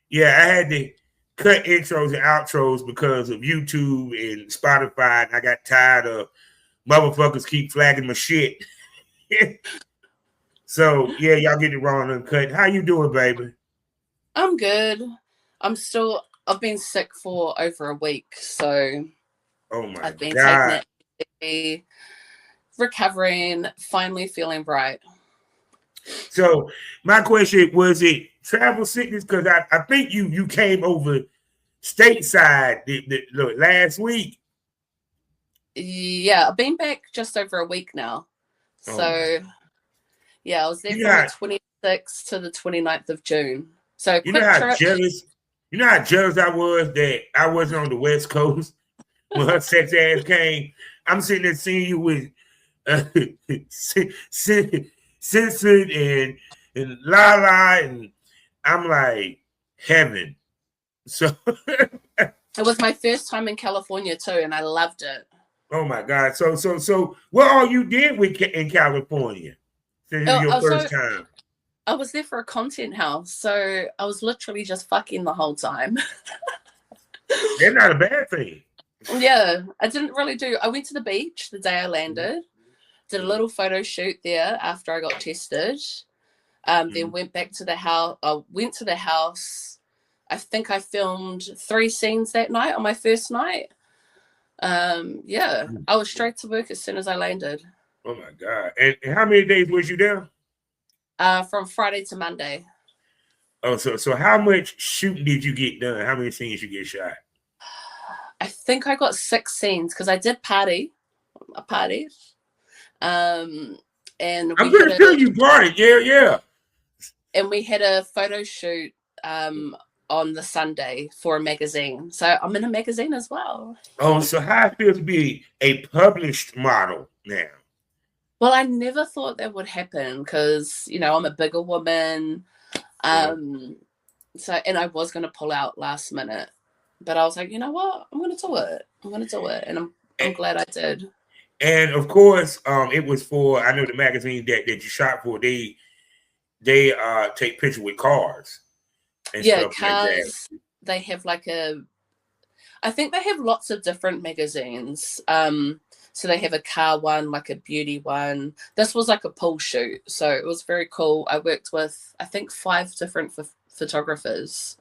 Yeah, I had to cut intros and outros because of YouTube and Spotify, and I got tired of motherfuckers keep flagging my shit. So yeah, y'all get it wrong uncut. How you doing, baby? I'm good. I've been sick for over a week, so Oh my I've been taking god. it easy, recovering, finally feeling right. So my question was: it travel sickness? Because I think you came over stateside look, last week. Yeah, I've been back just over a week now. Oh my! So, yeah, I was there You from the got 26th to the 29th of June. So, you know quick how trip. jealous I was that I wasn't on the West Coast when her sex ass came. I'm sitting there seeing you with uh, censored and la la, and I'm like heaven. So, It was my first time in California too, and I loved it. oh my God. So, what all you did with in California since it was Oh, your oh, first so time? I was there for a content house, so I was literally just fucking the whole time. That's not a bad thing. Yeah, I didn't really do. I went to the beach the day I landed, did a little photo shoot there after I got tested. Then Mm-hmm. went back to the house. I went to the house. I think I filmed 3 scenes that night on my first night. Yeah, I was straight to work as soon as I landed. Oh my God! And how many days was you there? From Friday to Monday. Oh, so how much shooting did you get done? How many scenes you get shot? I think I got 6 scenes because I did a party. Um, and I'm we pretty had sure a you brought it. Yeah, yeah. and we had a photo shoot on the Sunday for a magazine. So I'm in a magazine as well. Oh, so how it feels to be a published model now? Well, I never thought that would happen because, I'm a bigger woman. Uh, Um, and I was going to pull out last minute, but I was like, you know what? I'm going to do it. I'm going to do it. And I'm glad I did. and of course, it was for I know the magazine that you shot for. They take pictures with cars and Yeah, stuff like that. cars, they have I think they have lots of different magazines. So they have a car one, like a beauty one. This was like a pool shoot, so it was very cool. I worked with I think 5 different photographers.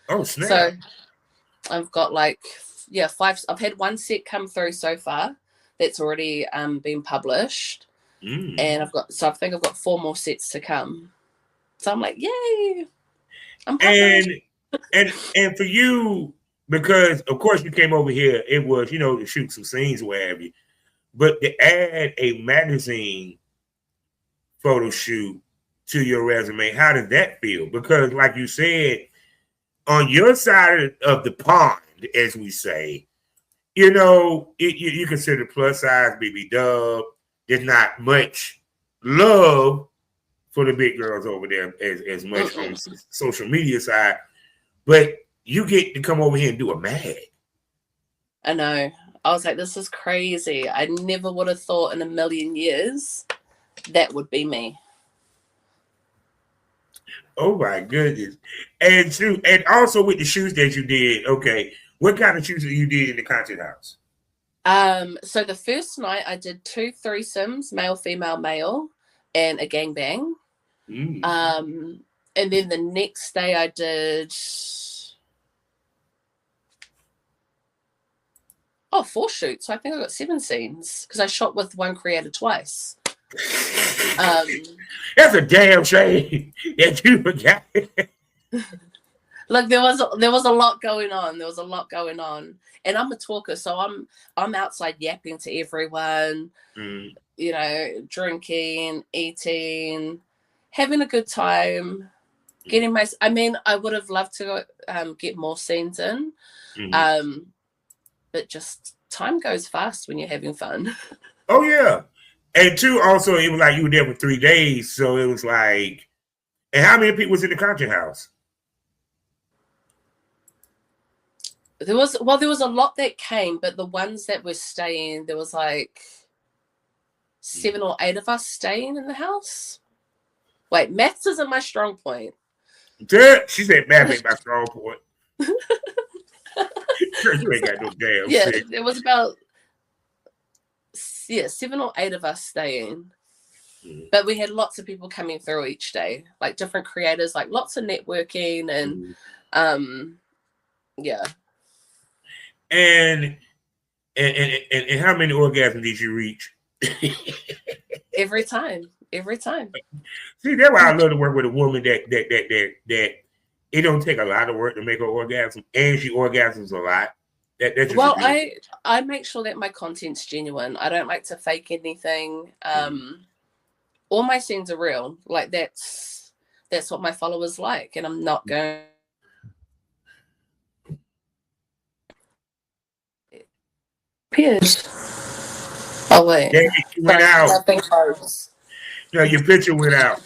Oh So snap! I've got five. I've had one set come through so far that's already been published, Mm. and I think I've got 4 more sets to come. So I'm like, yay! I'm And published. and for you, because of course you came over here, it was to shoot some scenes, or where have you. But to add a magazine photo shoot to your resume, how does that feel? Because, like you said, on your side of the pond, as we say, you consider plus size BB Dub. There's not much love for the big girls over there as much on Mm-mm. social media side, but you get to come over here and do a mag. I know. I was like, this is crazy. I never would have thought in a million years that would be me. Oh my goodness! And also with the shoes that you did. Okay, what kind of shoes that you did in the concert house? So the first night I did 2 threesomes, male, female, male, and a gangbang. Mm. Um, and then the next day I did 4 shoots. So I think I got 7 scenes because I shot with one creator twice. Um, That's a damn shame that you forgot. Look, there was a lot going on. There was a lot going on, and I'm a talker, so I'm outside yapping to everyone. Mm. Drinking, eating, having a good time, getting my. I mean, I would have loved to get more scenes in, Mm. um, but just time goes fast when you're having fun. Oh yeah, and two also it was like you were there for 3 days, so it was like, and how many people was in the concert house? There was a lot that came, but the ones that were staying, there was like 7 or 8 of us staying in the house. Wait, maths isn't my strong point. She said math ain't my strong point. Girl, you ain't got no damn Yeah, sense. there was about 7 or 8 of us staying. But we had lots of people coming through each day, like different creators, like lots of networking and yeah. And how many orgasms did you reach? Every time. See, that's why I love to work with a woman that it don't take a lot of work to make her orgasm, and she orgasms a lot. That's just I make sure that my content's genuine. I don't like to fake anything. All my scenes are real. Like that's what my followers like, and I'm not going. Oh wait, yeah, you went out. No, your picture went out.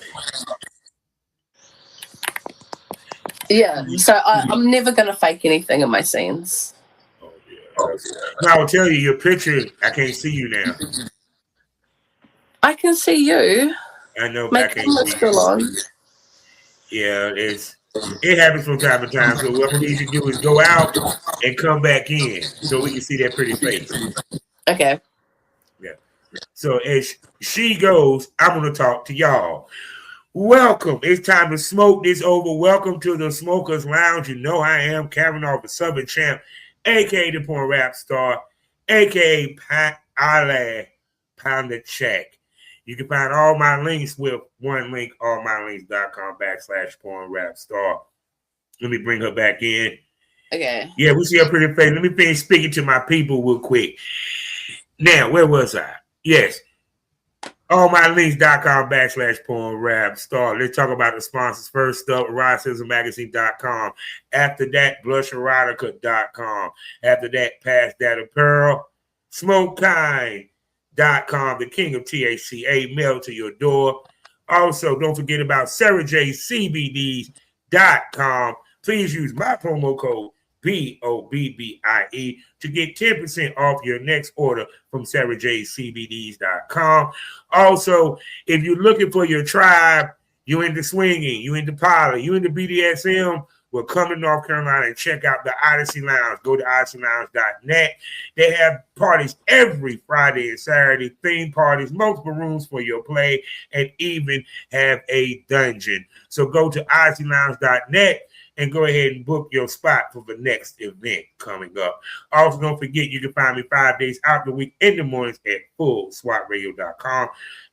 Yeah, so I'm never gonna fake anything in my scenes. Oh yeah. No, I will tell you, your picture. I can't see you now. I can see you. I know, My but I can't see still on. Yeah, it happens from time to time. So what we need to do is go out and come back in so we can see that pretty face. Okay. Yeah. So as she goes, I'm gonna talk to y'all. Welcome. It's time to smoke this over. Welcome to the Smokers Lounge. You know I am Kavanaugh, the Southern Champ, aka the Porn Rap Star, aka Ali Pound the Check. You can find all my links with one link, allmylinks.com/porn rap star. Let me bring her back in. Okay. Yeah, we see her pretty face. Let me finish speaking to my people real quick. Now, where was I? Yes. allmylinks.com/porn rap star. Let's talk about the sponsors. First up, eroticismmagazine.com. After that, blusherotica.com. After that, Pass That Apparel. Smokekind.com, the king of THCA, mailed to your door. Also, don't forget about SarahJCBDs.com. Please use my promo code BOBBIE to get 10% off your next order from SarahJCBDs.com. Also, if you're looking for your tribe, you into swinging, you into poly, you into BDSM, well, come to North Carolina and check out the Odyssey Lounge. Go to odysseylounge.net. They have parties every Friday and Saturday, theme parties, multiple rooms for your play, and even have a dungeon. So go to odysseylounge.net and go ahead and book your spot for the next event coming up. Also, don't forget you can find me 5 days out the week in the mornings at fullswatradio.com,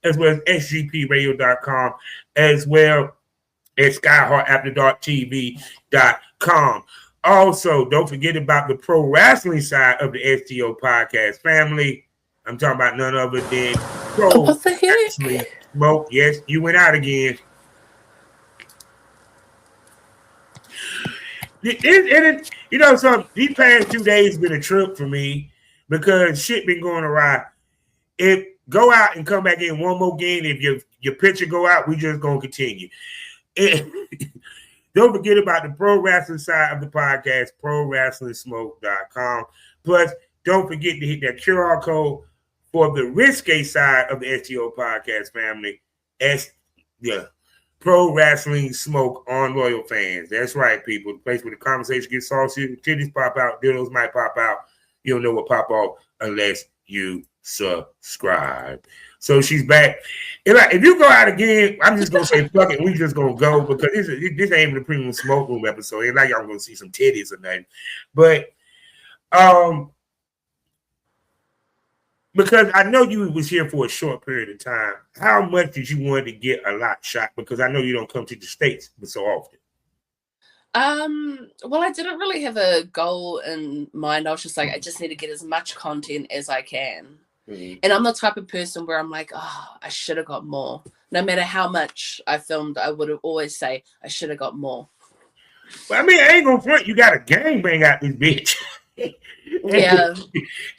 as well as sgpradio.com, as well at skyheartafterdarktv.com. Also, don't forget about the pro wrestling side of the STO podcast family. I'm talking about none other than Pro Wrestling Smoke. Yes, you went out again. So these past 2 days been a trip for me because shit been going awry. If go out and come back in one more game, if your picture go out, we just gonna continue. Don't forget about the pro wrestling side of the podcast, prowrestlingsmoke.com. Plus, don't forget to hit that QR code for the risque side of the STO podcast family. Pro Wrestling Smoke on Loyal Fans. That's right, people. The place where the conversation gets saucy, titties pop out, dildos might pop out. You don't know what pop off unless you subscribe. So she's back. And like, if you go out again, I'm just gonna say fuck it. We just gonna go because this ain't even the premium smoke room episode. It's like y'all gonna see some titties or nothing. But because I know you was here for a short period of time, how much did you want to get a lot shot? Because I know you don't come to the States so often. Well, I didn't really have a goal in mind. I was just like, I just need to get as much content as I can. Mm-hmm. And I'm the type of person where I'm like, oh, I should have got more. No matter how much I filmed, I would always say I should have got more. Well, I mean, I ain't gonna front. You got a gangbang out this bitch. Yeah.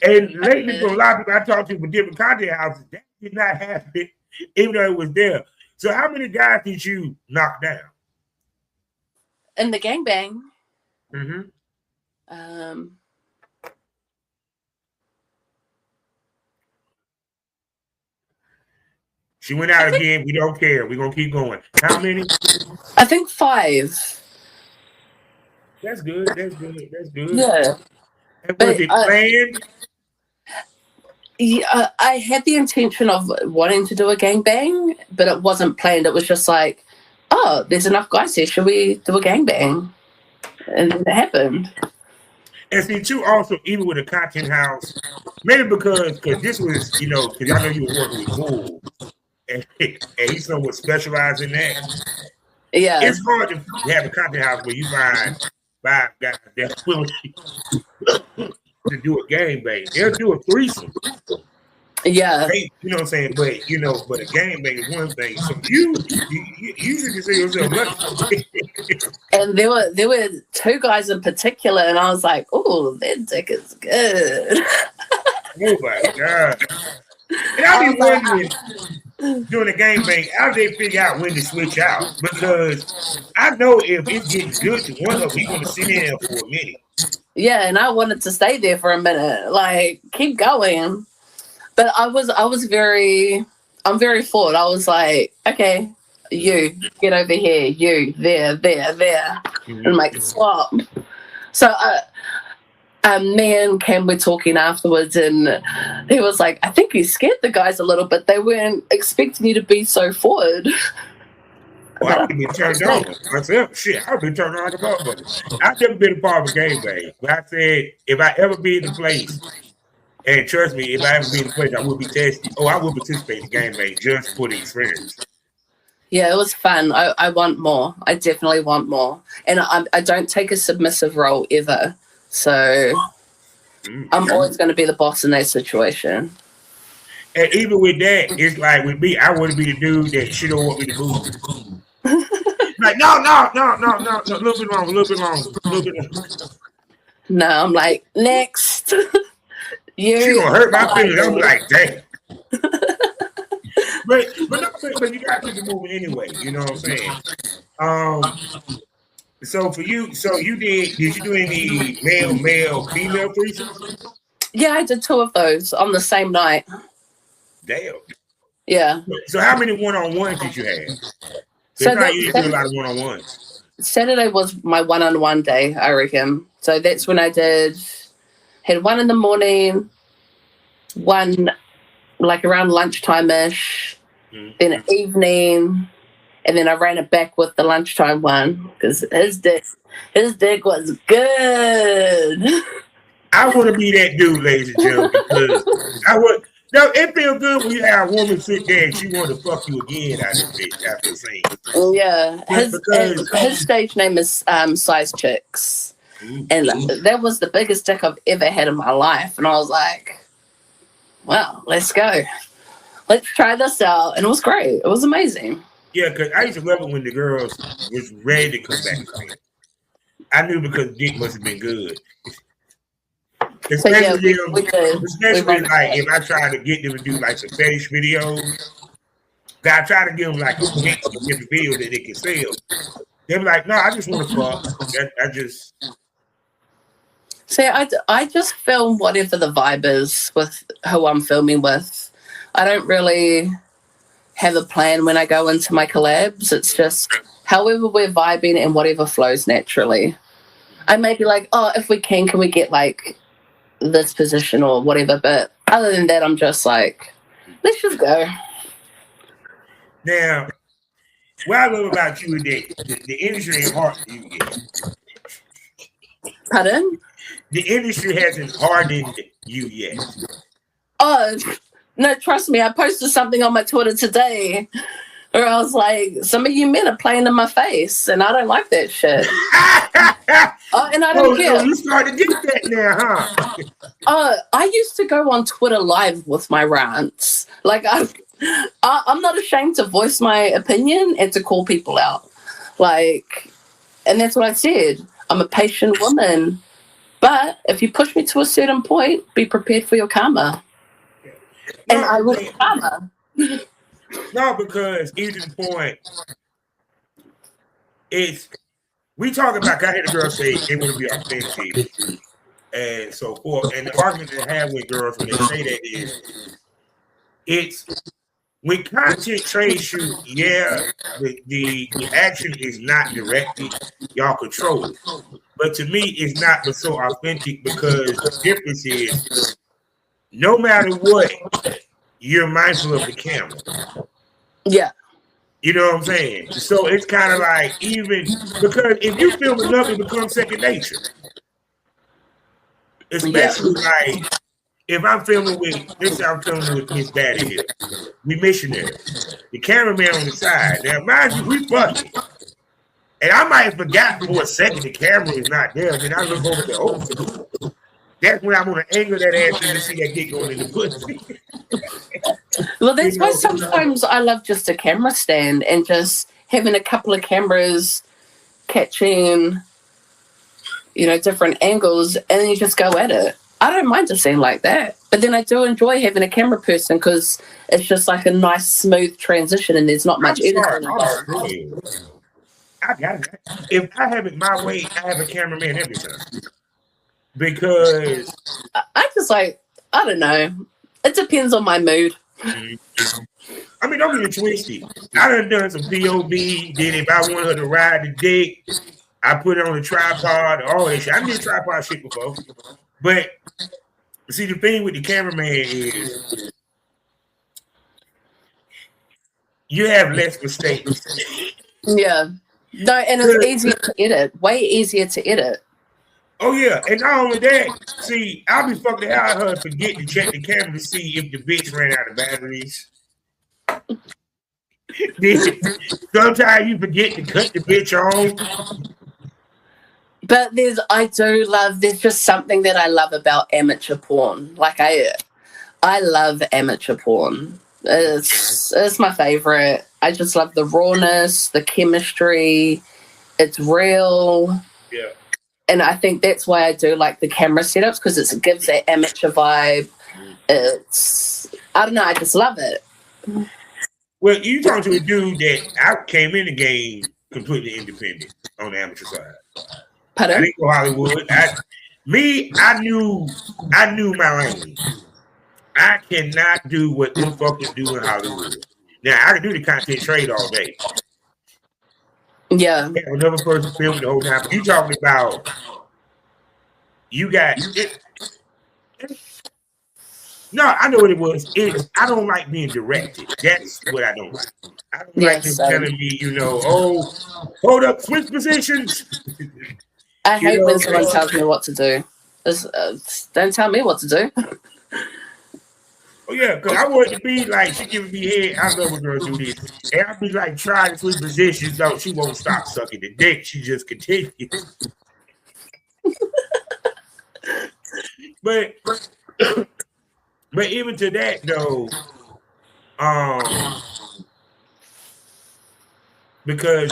And lately, for a lot of people I talked to for different content houses, that did not happen, even though it was there. So, how many guys did you knock down? In the gangbang? Mm-hmm. She went out again. We don't care. We're gonna keep going. How many? I think 5. That's good. That's good. That's good. Yeah. And was it planned? Yeah, I had the intention of wanting to do a gangbang, but it wasn't planned. It was just like, oh, there's enough guys here. Should we do a gangbang? And it happened. And see, too, also, even with a content house, maybe because this was, because I know you were working with Bull, and he's somewhat specialized in that. Yeah. It's hard to have a content house where you find 5 guys that's willing to do a gangbang. They'll do a threesome. Yeah. You know what I'm saying? But, but a gangbang is one thing. So you should consider yourself lucky. And there were 2 guys in particular, and I was like, oh, their dick is good. Oh, my God. And I'll be wondering, doing a gangbang, how they figure out when to switch out? Because I know if it's getting good to one of them, he's going to sit in there for a minute. Yeah, and I wanted to stay there for a minute. Like, keep going. But I'm very forward. I was like, okay, you get over here, you there, and like swap. So me and Cam were talking afterwards, and he was like, I think you scared the guys a little bit. They weren't expecting you to be so forward. Well, I would have been turned on myself. Shit, I would have been turned on like a motherfucker. I've never been a part of a gangbang, but I said, if I ever be in the place, and trust me, if I ever be in the place, I would be tested. Oh, I would participate in the gangbang just for the experience. Yeah, it was fun. I want more. I definitely want more. And I don't take a submissive role ever. So I'm always going to be the boss in that situation. And even with that, it's like with me, I want to be the dude that she don't want me to move. Like, no, a little bit wrong. No, I'm like, next. She gonna hurt my feelings. I'm like, damn. but you gotta keep it moving anyway. You know what I'm saying? So for you, did you do any male, female threesomes? Yeah, I did 2 of those on the same night. Damn. Yeah. So how many one-on-ones did you have? So you do a lot of one-on-ones. Saturday was my one-on-one day, I reckon. So that's when I had 1 in the morning, 1 like around lunchtime-ish, then an evening, and then I ran it back with the lunchtime one because his dick was good. I want to be that dude, ladies and gentlemen, because it feels good when you have a woman sit there and she want to fuck you again after the scene. Yeah, his stage name is Size Chicks. And that was the biggest dick I've ever had in my life. And I was like, well, let's go. Let's try this out. And it was great. It was amazing. Yeah, because I used to love it when the girls was ready to come back to me. I knew because dick must have been good. Especially, like if I try to get them to do like some fetish videos. I try to give them like a mix of different videos that they can sell. They be like, no, I just want to fuck. See, I just film whatever the vibe is with who I'm filming with. I don't really have a plan when I go into my collabs. It's just however we're vibing and whatever flows naturally. I may be like, oh, if we can we get like this position or whatever? But other than that, I'm just like, let's just go. Now, what I love about you is that the industry ain't hard for you yet. Pardon? The industry hasn't hardened you yet. Oh, no, trust me. I posted something on my Twitter today where I was like, some of you men are playing in my face, and I don't like that shit. And I don't care. So you started to get that now, huh? I used to go on Twitter live with my rants. Like, I'm not ashamed to voice my opinion and to call people out. Like, and that's what I said. I'm a patient woman. But if you push me to a certain point, be prepared for your karma. And I will karma. No, because even to the point, we talk about, I hear the girls say they want to be authentic and so forth. And the argument that I have with girls when they say that is, With content trade shoot, yeah, the action is not directed. Y'all control it. But to me, it's not but so authentic because the difference is no matter what, you're mindful of the camera. Yeah. You know what I'm saying? So it's kind of like even because if you film enough, it becomes second nature. Especially like if I'm filming with I'm filming with Miss Badee here. We missionary. The cameraman on the side. Now mind you, we fucking. And I might have forgot for a second the camera is not there. Then I look over the ocean. That's when I'm gonna angle that ass in to see that dick going in the pussy. Well, that's why sometimes I love just a camera stand and just having a couple of cameras catching, different angles, and then you just go at it. I don't mind a scene like that. But then I do enjoy having a camera person because it's just like a nice, smooth transition and there's not much editing. I got it. If I have it my way, I have a cameraman every time. Because I just I don't know. It depends on my mood. I mean, don't get it twisted. I done some POV. Then if I want her to ride the dick, I put it on a tripod, all that shit. I did tripod shit before. But see, the thing with the cameraman is you have less mistakes. Yeah. No, and it's easier to edit. Way easier to edit. Oh, yeah. And not only that, see, I'll be fucking the hell out of her forget to check the camera to see if the bitch ran out of batteries. Sometimes you forget to cut the bitch on. But there's just something that I love about amateur porn. Like I love amateur porn. It's my favorite. I just love the rawness, the chemistry. It's real. Yeah. And I think that's why I do like the camera setups because it gives that amateur vibe. I don't know, I just love it. Well, you talking to a dude that I came in the game completely independent on the amateur side. Pardon? I didn't go Hollywood. I knew my lane. I cannot do what them fuckers do in Hollywood. Now I can do the content trade all day. Yeah. Another person filming the whole time. You talking about you got it. No, I know what it was. I don't like being directed. That's what I don't like. I don't like them telling me, hold up, switch positions. I hate when someone tells me what to do. Don't tell me what to do. Oh yeah, because I want it to be like she giving me head. I love when girls do this. And I'll be like trying to switch positions. No, she won't stop sucking the dick. She just continues. But even to that though, because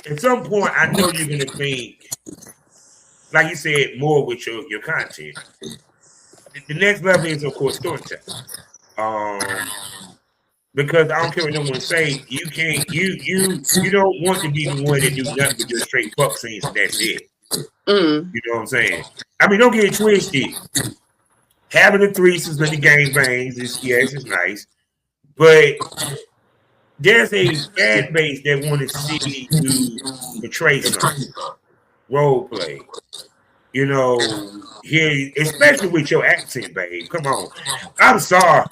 at some point I know you're gonna think, like you said, more with your content. The next level is of course storytelling. Because I don't care what no one say, you can't you don't want to be the one that do nothing but just straight fuck scenes and that's it. You know what I'm saying? I mean, don't get it twisted. Having the threesomes and the gangbangs is nice, but there's a fan base that want to see you portray something, role play. Here, especially with your accent, babe. Come on, I'm sorry.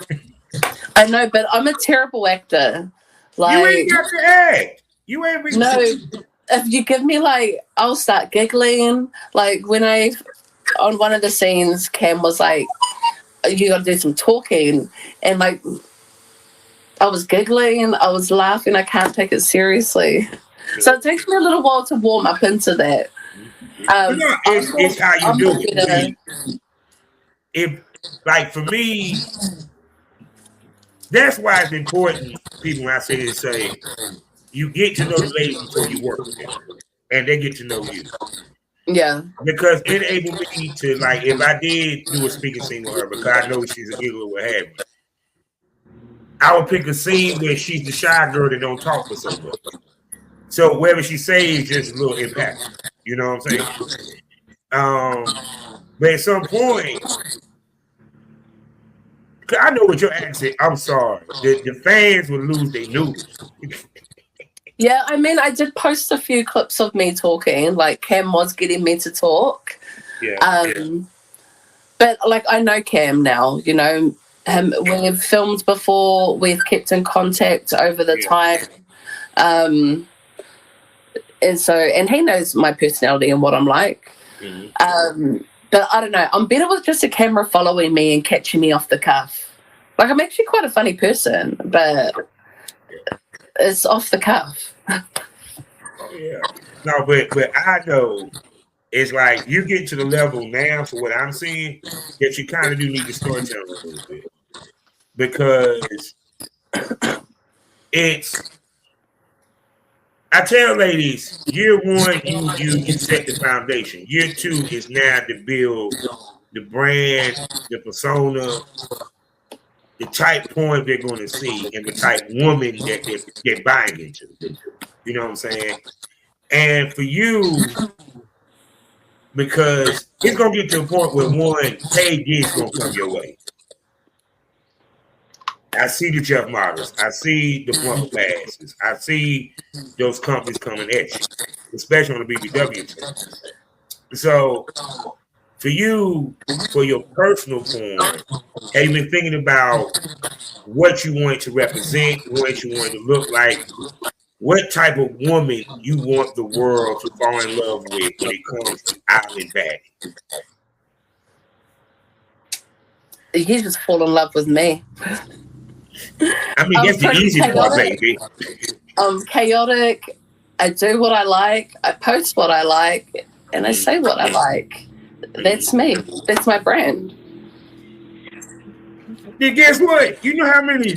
I know, but I'm a terrible actor. Like you ain't got to act. You ain't really. No, if you give me I'll start giggling. Like when on one of the scenes, Cam was like, "You got to do some talking," and I was giggling, I was laughing. I can't take it seriously, so it takes me a little while to warm up into that. It's how you do it. If for me, that's why it's important. People, when I say this, say you get to know the ladies before you work with them, and they get to know you. Yeah, because it enabled me to if I did do a speaking scene with her, because I know she's a giggler, what have you. I would pick a scene where she's the shy girl that don't talk for so much. So whatever she says is just a little impact. You know what I'm saying? But at some point, I know what your accent. I'm sorry. The fans would lose their news. Yeah, I mean, I did post a few clips of me talking. Like Cam was getting me to talk. Yeah. But like I know Cam now. You know, we've filmed before. We've kept in contact over the time. And he knows my personality and what I'm like. But I don't know. I'm better with just a camera following me and catching me off the cuff. Like I'm actually quite a funny person, but it's off the cuff. Oh yeah. No, but I know it's like you get to the level now for what I'm seeing that you kind of do need to storytell a little bit because it's. I tell ladies, year one, you set the foundation. Year two is now to build the brand, the persona, the type point they're going to see, and the type woman that they're buying into. You know what I'm saying? And for you, because it's going to get to a point where one, paid gigs going to come your way. I see the Jeff models. I see the front passes. I see those companies coming at you, especially on the BBW team. So, for you, for your personal porn, have you been thinking about what you want to represent, what you want to look like, what type of woman you want the world to fall in love with when it comes to Island Badee? You just fall in love with me. I mean, that's the easy part, baby. I'm chaotic. I do what I like. I post what I like. And I say what I like. That's me. That's my brand. Then guess what? You know how many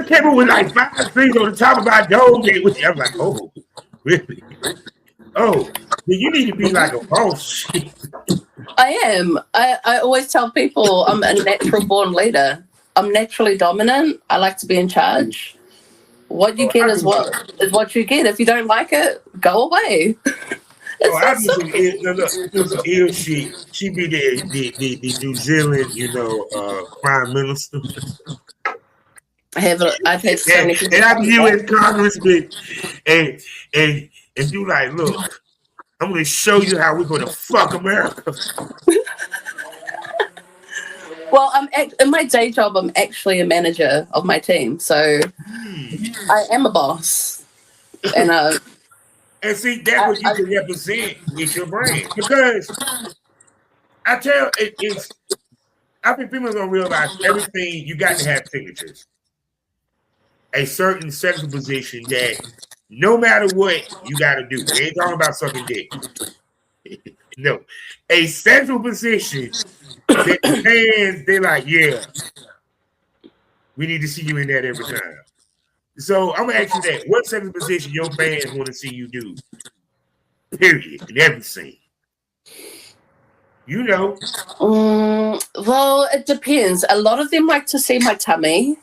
came up with like 5 things on the top of my dome, which I'm like, oh, really? Oh, then you need to be like a boss. I am. I always tell people I'm a natural born leader. I'm naturally dominant. I like to be in charge. What you get is what you get. If you don't like it, go away. I do some ill shit. She be the New Zealand, prime minister. I've had so many people. And I'm U.S. congressman, and you like, look, I'm going to show you how we're going to fuck America. Well, in my day job, I'm actually a manager of my team, so I am a boss. And see, that's what you can represent with your brand. Because I think people don't realize everything, you got to have signatures. A certain sexual position that no matter what, you got to do. We ain't talking about sucking dick. No. A sexual position that the fans, they're like, yeah, we need to see you in that every time. So I'm going to ask you that. What sexual position your fans want to see you do? Period. In every scene. You know. Well, it depends. A lot of them like to see my tummy.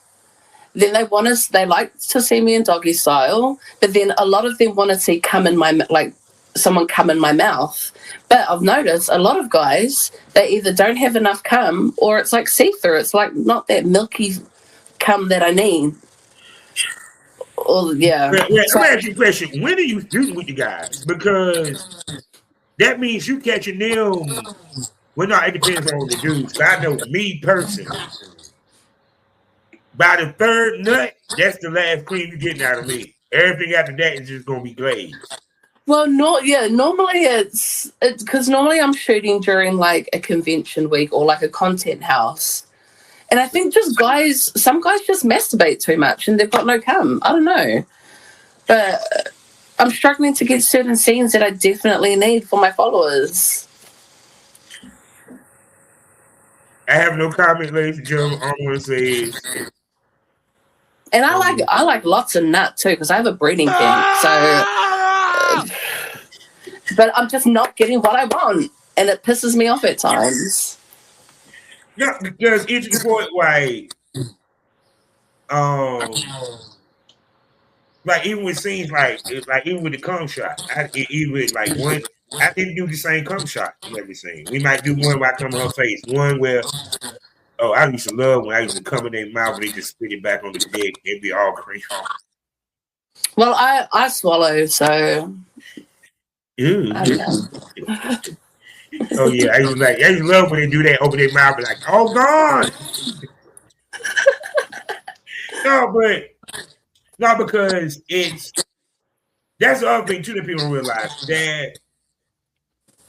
Then they like to see me in doggy style. But then a lot of them want to see someone come in my mouth. But I've noticed a lot of guys, they either don't have enough cum or it's like see-through. It's like not that milky cum that I need. Yeah. Let me ask you a question. When are you shooting with you guys? Because that means you catching them. Well, no, it depends on the dudes. But I know me personally, by the third nut, that's the last cream you're getting out of me. Everything after that is just going to be glazed. Well, normally it's because normally I'm shooting during like a convention week or like a content house. And I think some guys just masturbate too much and they've got no cum. I don't know. But I'm struggling to get certain scenes that I definitely need for my followers. I have no comment, ladies and gentlemen. All I want to say is... And I like lots of nut too because I have a breeding kink. So... But I'm just not getting what I want. And it pisses me off at times. Yeah, because it's the point like, like even with scenes like even with the cum shot, even like one. I didn't do the same cum shot in every scene. We might do one where I come in her face, one where I used to love when I used to come in their mouth and they just spit it back on the dick. It'd be all cream. Well, I swallow, so. Oh yeah, I used to love when they do that, open their mouth, and like, oh God. No, because that's the other thing too that people realize that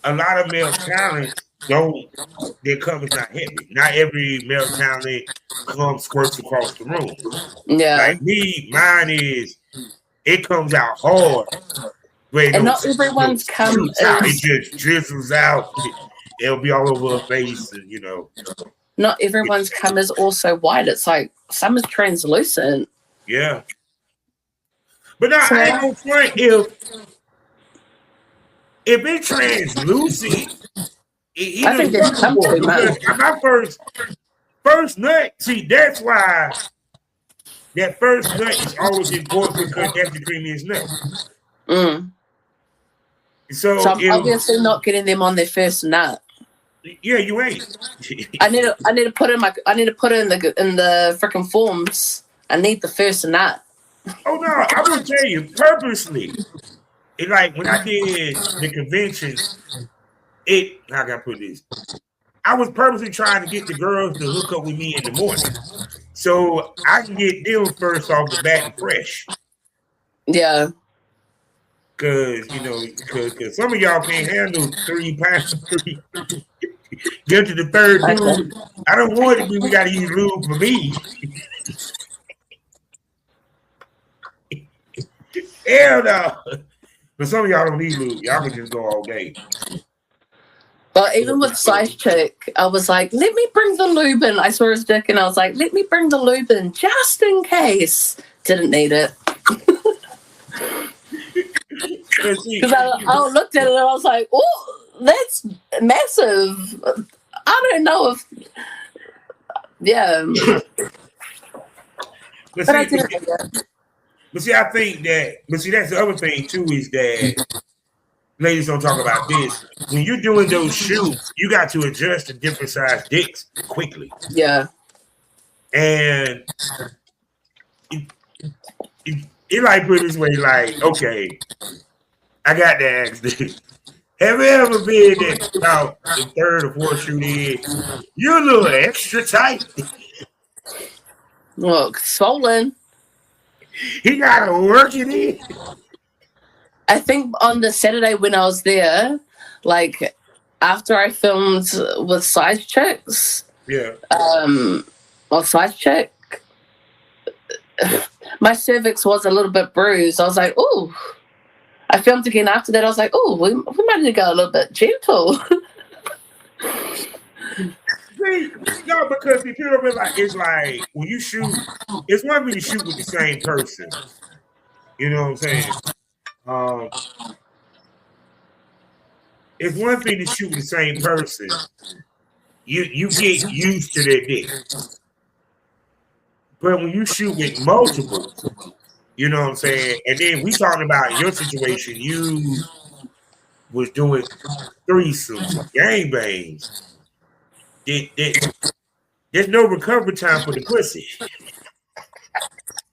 a lot of male talents their cum is not heavy. Not every male talent cum squirts across the room. Yeah. Like me, mine is it comes out hard. And not everyone's cum it just drizzles out. It'll be all over her face, and not everyone's cum is also white. It's like some is translucent. Yeah. But now I ain't no front if it's translucent, I think it's cum too much. My first nut, see, that's why that first nut is always important because that's the creamiest nut. So I'm obviously not getting them on their first nut. Yeah, you ain't. I need to put in the freaking forms. I need the first nut. Oh no, I will tell you purposely. It like when I did the convention, how can I put this? I was purposely trying to get the girls to hook up with me in the morning, so I can get them first off the bat and fresh. Yeah. Cause cause some of y'all can't handle 3 pounds. Get to the third dude. I don't want it to be we gotta use lube for me. Hell no. But some of y'all don't need lube. Y'all can just go all day. But even with Size Chick, I was like, let me bring the lube in. I saw his dick and I was like, let me bring the lube in just in case. Didn't need it. Because I looked at it and I was like, oh, that's massive. I don't know if, yeah. But see, I think that, that's the other thing too, is that ladies don't talk about this. When you're doing those shoots, you got to adjust to different size dicks quickly. Yeah. And it like put this way, like, okay, I got to ask this. Have you ever been at about the third or fourth shoot in? You're a little extra tight. Look, swollen. He got to work it in. I think on the Saturday when I was there, like after I filmed with Size Chicks, Size Chick, my cervix was a little bit bruised. I was like, ooh. I filmed again after that. I was like, oh, we might need to go a little bit gentle. See, no, because if you don't realize, it's like when you shoot, it's one thing to shoot with the same person. You know what I'm saying? It's one thing to shoot with the same person. You get used to their dick. But when you shoot with multiple, you know what I'm saying? And then we talking about your situation. You was doing threesomes, gangbangs. There's no recovery time for the pussy.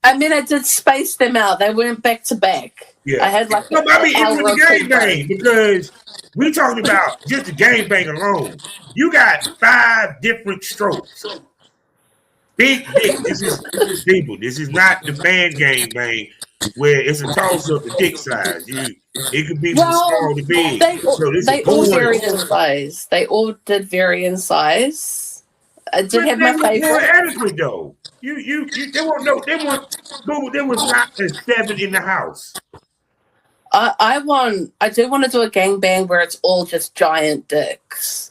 I mean, I did space them out. They weren't back to back. Yeah. I had like even with the gangbang, because we talking about just the gangbang alone. You got 5 different strokes. Big dick. This is people. This is not the band gangbang where it's a toss up the dick size. It could be from small to big. They all varied in size. They all did vary in size. I did have my favorite. More adequate though. There was not a 7 in the house. I do want to do a gangbang where it's all just giant dicks.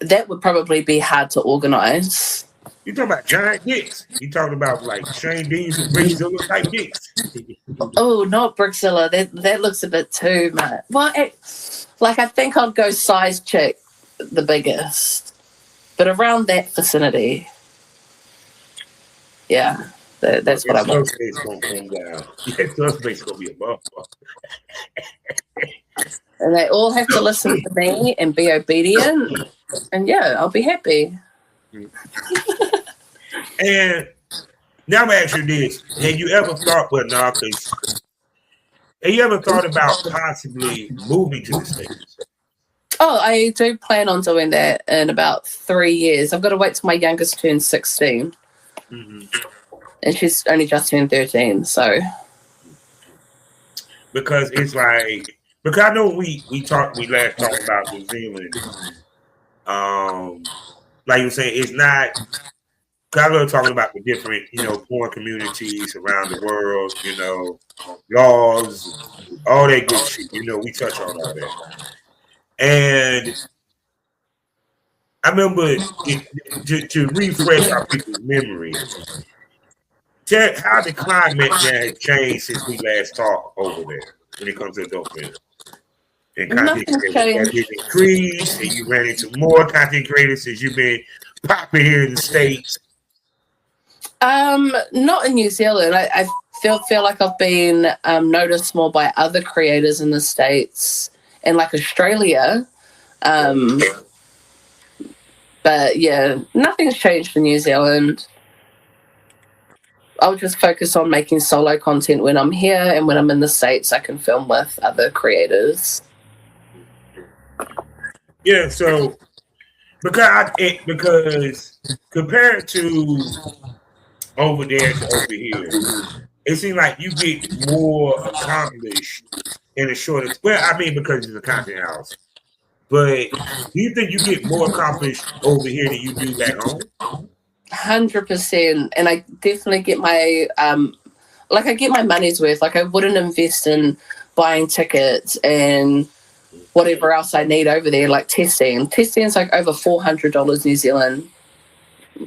That would probably be hard to organize. You talking about giant dicks? You talking about like Shane Dean's and Brickzilla type dicks? Oh, not Brickzilla. That looks a bit too much. Well, I think I'd go Size Chick, the biggest, but around that vicinity. Yeah. That's what I want. Suspect's gonna come down. Yeah, Suspect's gonna be a motherfucker. And they all have to listen to me and be obedient. And yeah, I'll be happy. And now I'm gonna ask you this: have you ever thought, have you ever thought about possibly moving to the States? Oh, I do plan on doing that in about 3 years. I've got to wait till my youngest turns 16. Mm-hmm. And she's only just turned 13, so. Because it's like, because I know we last talked about New Zealand. Like you were saying, it's not, because I love talking about the different, foreign communities around the world, laws, all that good shit. We touch on all that. And I remember to refresh our people's memory, how the climate has changed since we last talked over there when it comes to adult film. And content creators has increased, and you ran into more content creators since you've been popping here in the States. Not in New Zealand. I feel like I've been noticed more by other creators in the States and like Australia. But yeah, nothing's changed in New Zealand. I'll just focus on making solo content when I'm here, and when I'm in the States, I can film with other creators. Yeah, so because compared to over there to over here, it seems like you get more accomplished in a shorter. Well, I mean, because it's a content house. But do you think you get more accomplished over here than you do back home? 100%, and I definitely get my I get my money's worth. Like, I wouldn't invest in buying tickets and whatever else I need over there, like testing. Testing's like over $400 New Zealand,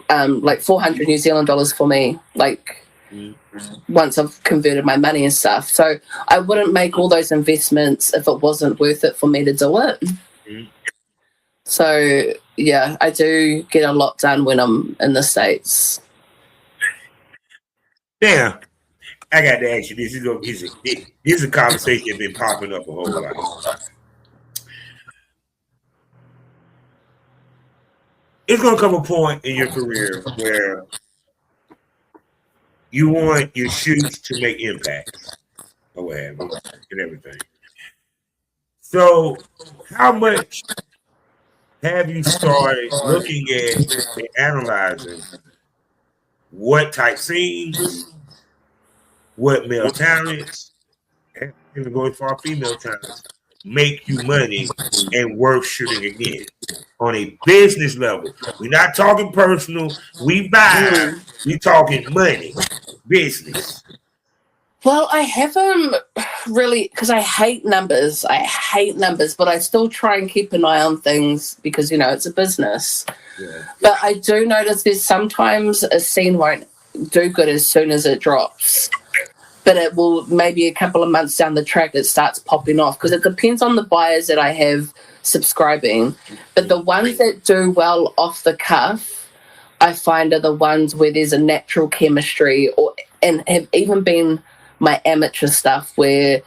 like 400 New Zealand dollars for me. Like, once I've converted my money and stuff, so I wouldn't make all those investments if it wasn't worth it for me to do it. So yeah, I do get a lot done when I'm in the States. Yeah, I got to ask you this. This is a conversation that's been popping up a whole lot. It's going to come a point in your career where you want your shoots to make impacts or whatever and everything. So how much have you started looking at and analyzing what type scenes, what male talents, and even going for our female talents, make you money and worth shooting again on a business level? We're not talking personal. We buy. We talking money, business. Well, I haven't really, because I hate numbers. But I still try and keep an eye on things because, it's a business. Yeah. But I do notice there's sometimes a scene won't do good as soon as it drops. But it will, maybe a couple of months down the track, it starts popping off, because it depends on the buyers that I have subscribing. But the ones that do well off the cuff, I find, are the ones where there's a natural chemistry, and have even been my amateur stuff where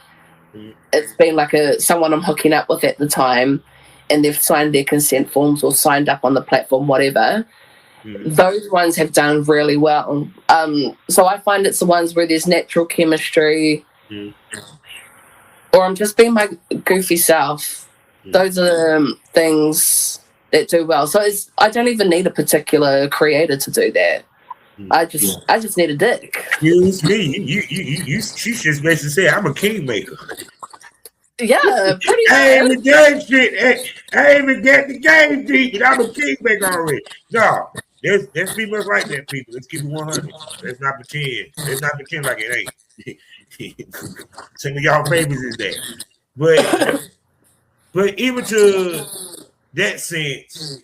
it's been like someone I'm hooking up with at the time, and they've signed their consent forms or signed up on the platform, whatever. Those ones have done really well. So I find it's the ones where there's natural chemistry, or I'm just being my goofy self. Those are things that do well. So I don't even need a particular creator to do that. I just need a dick. Excuse me, she just basically said I'm a kingmaker. Yeah, pretty much. I ain't even done shit. I ain't even get the game deep, and I'm a kingmaker already. No, there's females like that, people. Let's keep it 100. Let's not pretend. Let's not pretend like it ain't. Some of y'all favorites is that. But even to that sense,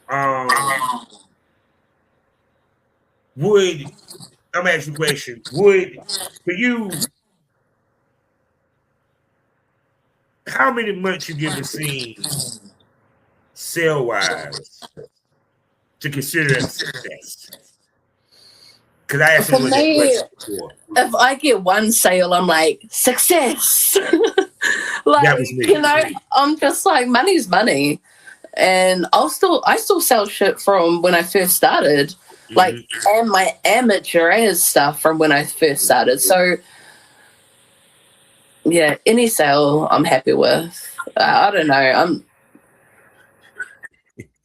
I'm asking a question, for you, how many months you give a scene sale-wise to consider a success? Because I asked For someone that me, question before. if I get one sale, I'm like, success. That was me. I'm just like, money's money. And I still sell shit from when I first started. Like, and my amateur as stuff from when I first started. So, yeah, any sale I'm happy with. I don't know.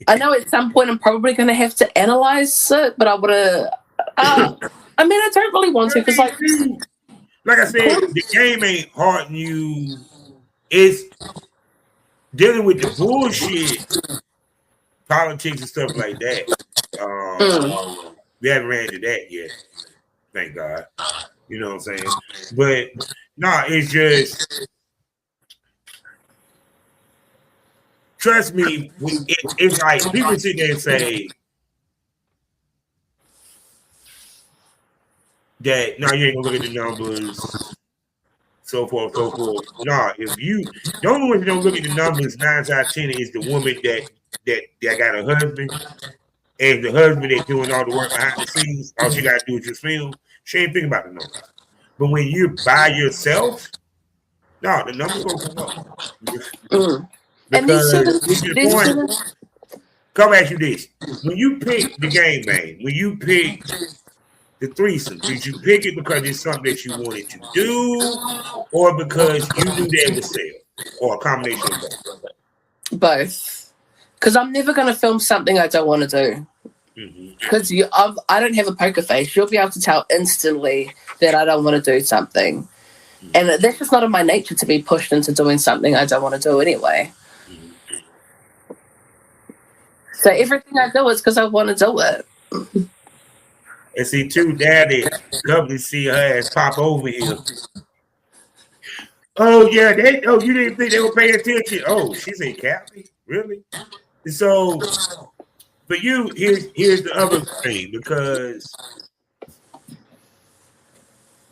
I know at some point I'm probably going to have to analyze it, but I would have. I mean, I don't really want to because, like I said, the game ain't hurting you. It's dealing with the bullshit, politics and stuff like that. We haven't ran into that yet, thank God. You know what I'm saying? But no, it's just trust me. It's like people sit there and say that no, you ain't gonna look at the numbers, so forth, so forth. No, if you the only one who don't look at the numbers 9 out of 10 is the woman that got a husband, and the husband that's doing all the work behind the scenes. All she gotta do is just film. She ain't thinking about the numbers. But when you're by yourself, no, the numbers gonna come up. Because come ask you this: when you pick the game, man, when you pick the threesome, did you pick it because it's something that you wanted to do, or because you knew there was sale, or a combination of both? Both. Because I'm never going to film something I don't want to do. Because I don't have a poker face. You'll be able to tell instantly that I don't want to do something. And that's just not in my nature to be pushed into doing something I don't want to do anyway. So everything I do is because I want to do it. And see, too, daddy, companies see her ass pop over here. Oh, yeah, you didn't think they were paying attention. Oh, she's a Catholic? Really? So, for you, here's the other thing, because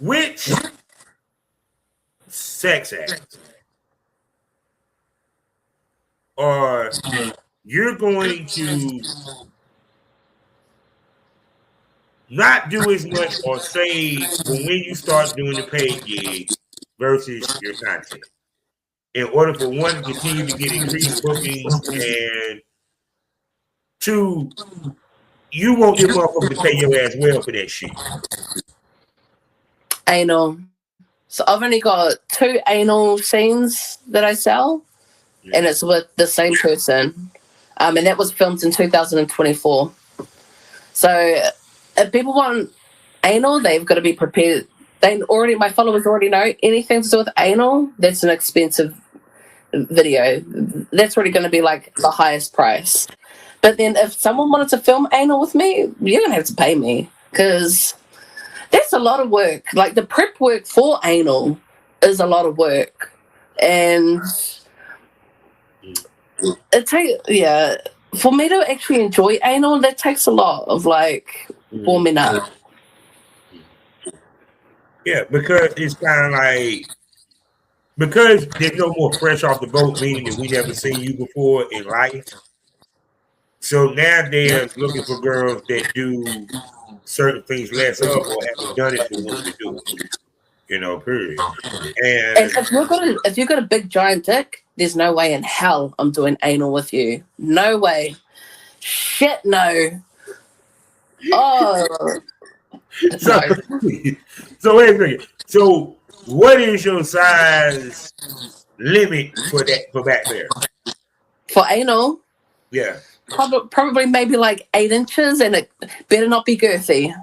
which sex act are you're going to not do as much or say when you start doing the paid gig versus your content, in order for one to continue to get increased bookings, and two, you want them motherfuckers to pay your ass well for that shit. Anal. So I've only got 2 anal scenes that I sell, and it's with the same person. And that was filmed in 2024. So if people want anal, they've got to be prepared. My followers already know anything to do with anal, that's an expensive video. That's already going to be like the highest price. But then if someone wanted to film anal with me, you're going to have to pay me, because that's a lot of work. Like, the prep work for anal is a lot of work. And for me to actually enjoy anal, that takes a lot of like warming up. Yeah, because it's kind of like, because there's no more fresh off the boat, meaning that we never seen you before in life. So now they're looking for girls that do certain things less of, or haven't done it but want to do it. You know, period. And if you've got a big giant dick, there's no way in hell I'm doing anal with you. No way. Shit, no. Oh. So wait a minute. So what is your size limit for back there? For anal? Yeah. Probably maybe like 8 inches, and it better not be girthy.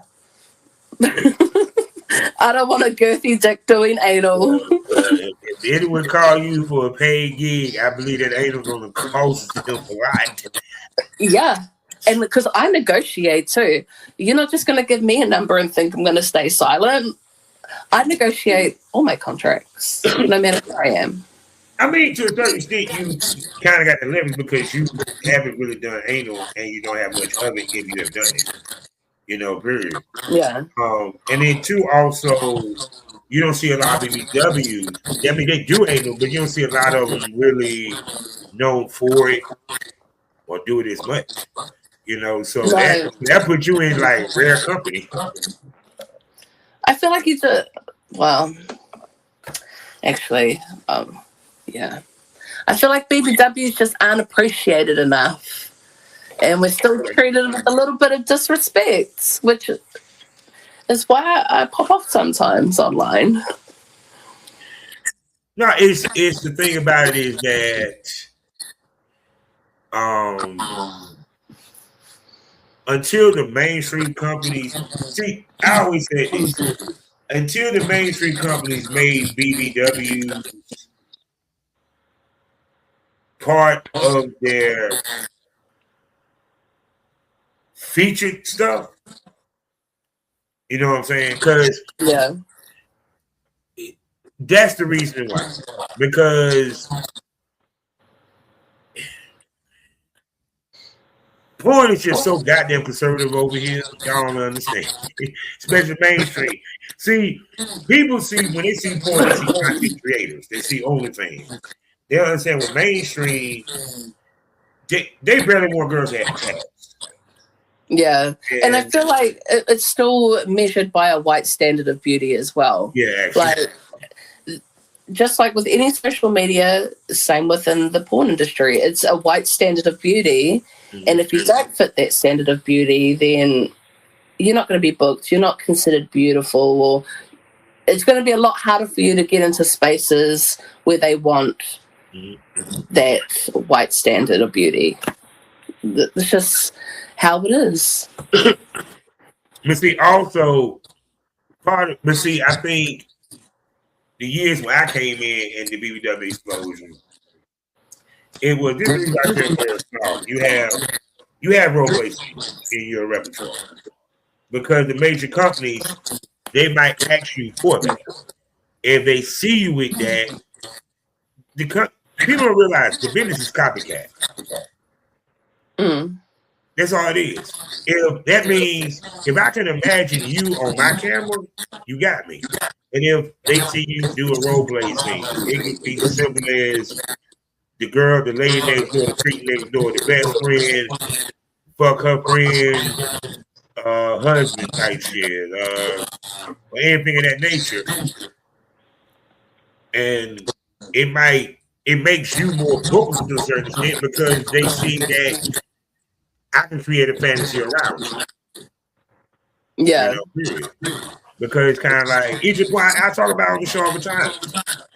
I don't want a girthy dick doing anal. If anyone call you for a paid gig, I believe that anal's gonna cost them a lot. Yeah. And because I negotiate too. You're not just going to give me a number and think I'm going to stay silent. I negotiate all my contracts, no matter where I am. I mean, to a certain extent, you kind of got the limit because you haven't really done anal, and you don't have much of it if you have done it. You know, period. Yeah. And then two, also, you don't see a lot of BBWs. I mean, they do anal, but you don't see a lot of them really known for it or do it as much. You know, so that puts you in like rare company. I feel like he's well, actually, yeah. I feel like BBWs just aren't appreciated enough. And we're still treated with a little bit of disrespect, which is why I pop off sometimes online. No, it's the thing about it is that until the mainstream companies see, I always said this. Until the mainstream companies made BBW part of their featured stuff, you know what I'm saying? Because Yeah. that's the reason why. Because porn is just so goddamn conservative over here. Y'all don't understand. Especially mainstream. See, people see, when they see porn, they see content creators. They see OnlyFans. They don't understand with mainstream, they barely want girls that have tabs. Yeah. And I feel like it's still measured by a white standard of beauty as well. Yeah, actually. Like, just like with any social media, same within the porn industry. It's a white standard of beauty. Mm-hmm. And if you don't fit that standard of beauty, then you're not going to be booked. You're not considered beautiful. Or it's going to be a lot harder for you to get into spaces where they want that white standard of beauty. It's just how it is. But see, also, I think the years when I came in and the BBW explosion, it was this is right there where it's small. You have role play in your repertoire because the major companies, they might ask you for that. If they see you with that, people don't realize the business is copycat. That's all it is. If that means if I can imagine you on my camera, you got me. And if they see you do a role play scene, it could be simple as the lady next door, the creep next door, the best friend, fuck her friend, husband type shit, or anything of that nature. And it makes you more bookable to a certain extent because they see that I can create a fantasy around you. Yeah. You know, because it's kind of like Egypt. I talk about on the show all the time.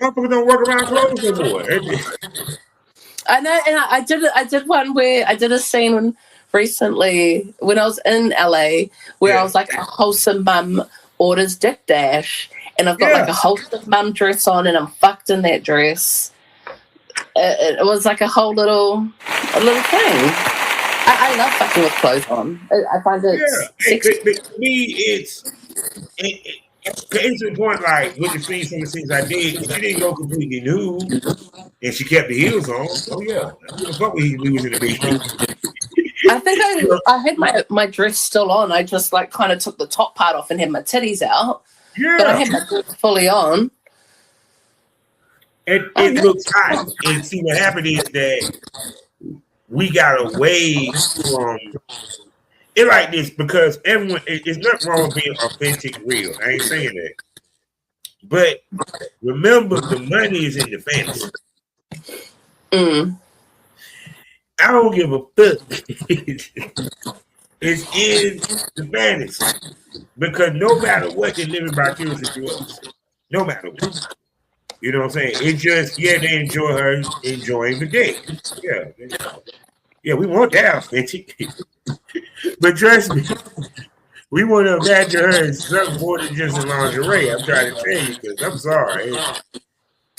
Motherfuckers don't work around clothes no more. I know, and I did one where I did a scene recently when I was in LA where I was like a wholesome mum orders dick dash, and I've got like a wholesome mum dress on, and I'm fucked in that dress. It was like a whole little thing. I love fucking with clothes on. I find it sexy. To me, it's to the point like with the scenes I did, she didn't go completely nude, and she kept the heels on. Oh yeah, I don't fuck with we was in the beginning. I think I had my dress still on. I just like kind of took the top part off and had my titties out. Yeah, but I had my dress fully on. It looks hot. And see what happened is that we got away from it like this because everyone, it's nothing wrong with being authentic, real. I ain't saying that. But remember, the money is in the fantasy. I don't give a fuck. It's in the fantasy. Because no matter what, they're living vicariously through us. No matter what. You know what I'm saying? It just, they enjoy her enjoying the day. Yeah, we want that authentic. But trust me, we want to imagine her in something more than just a lingerie. I'm trying to tell you because I'm sorry.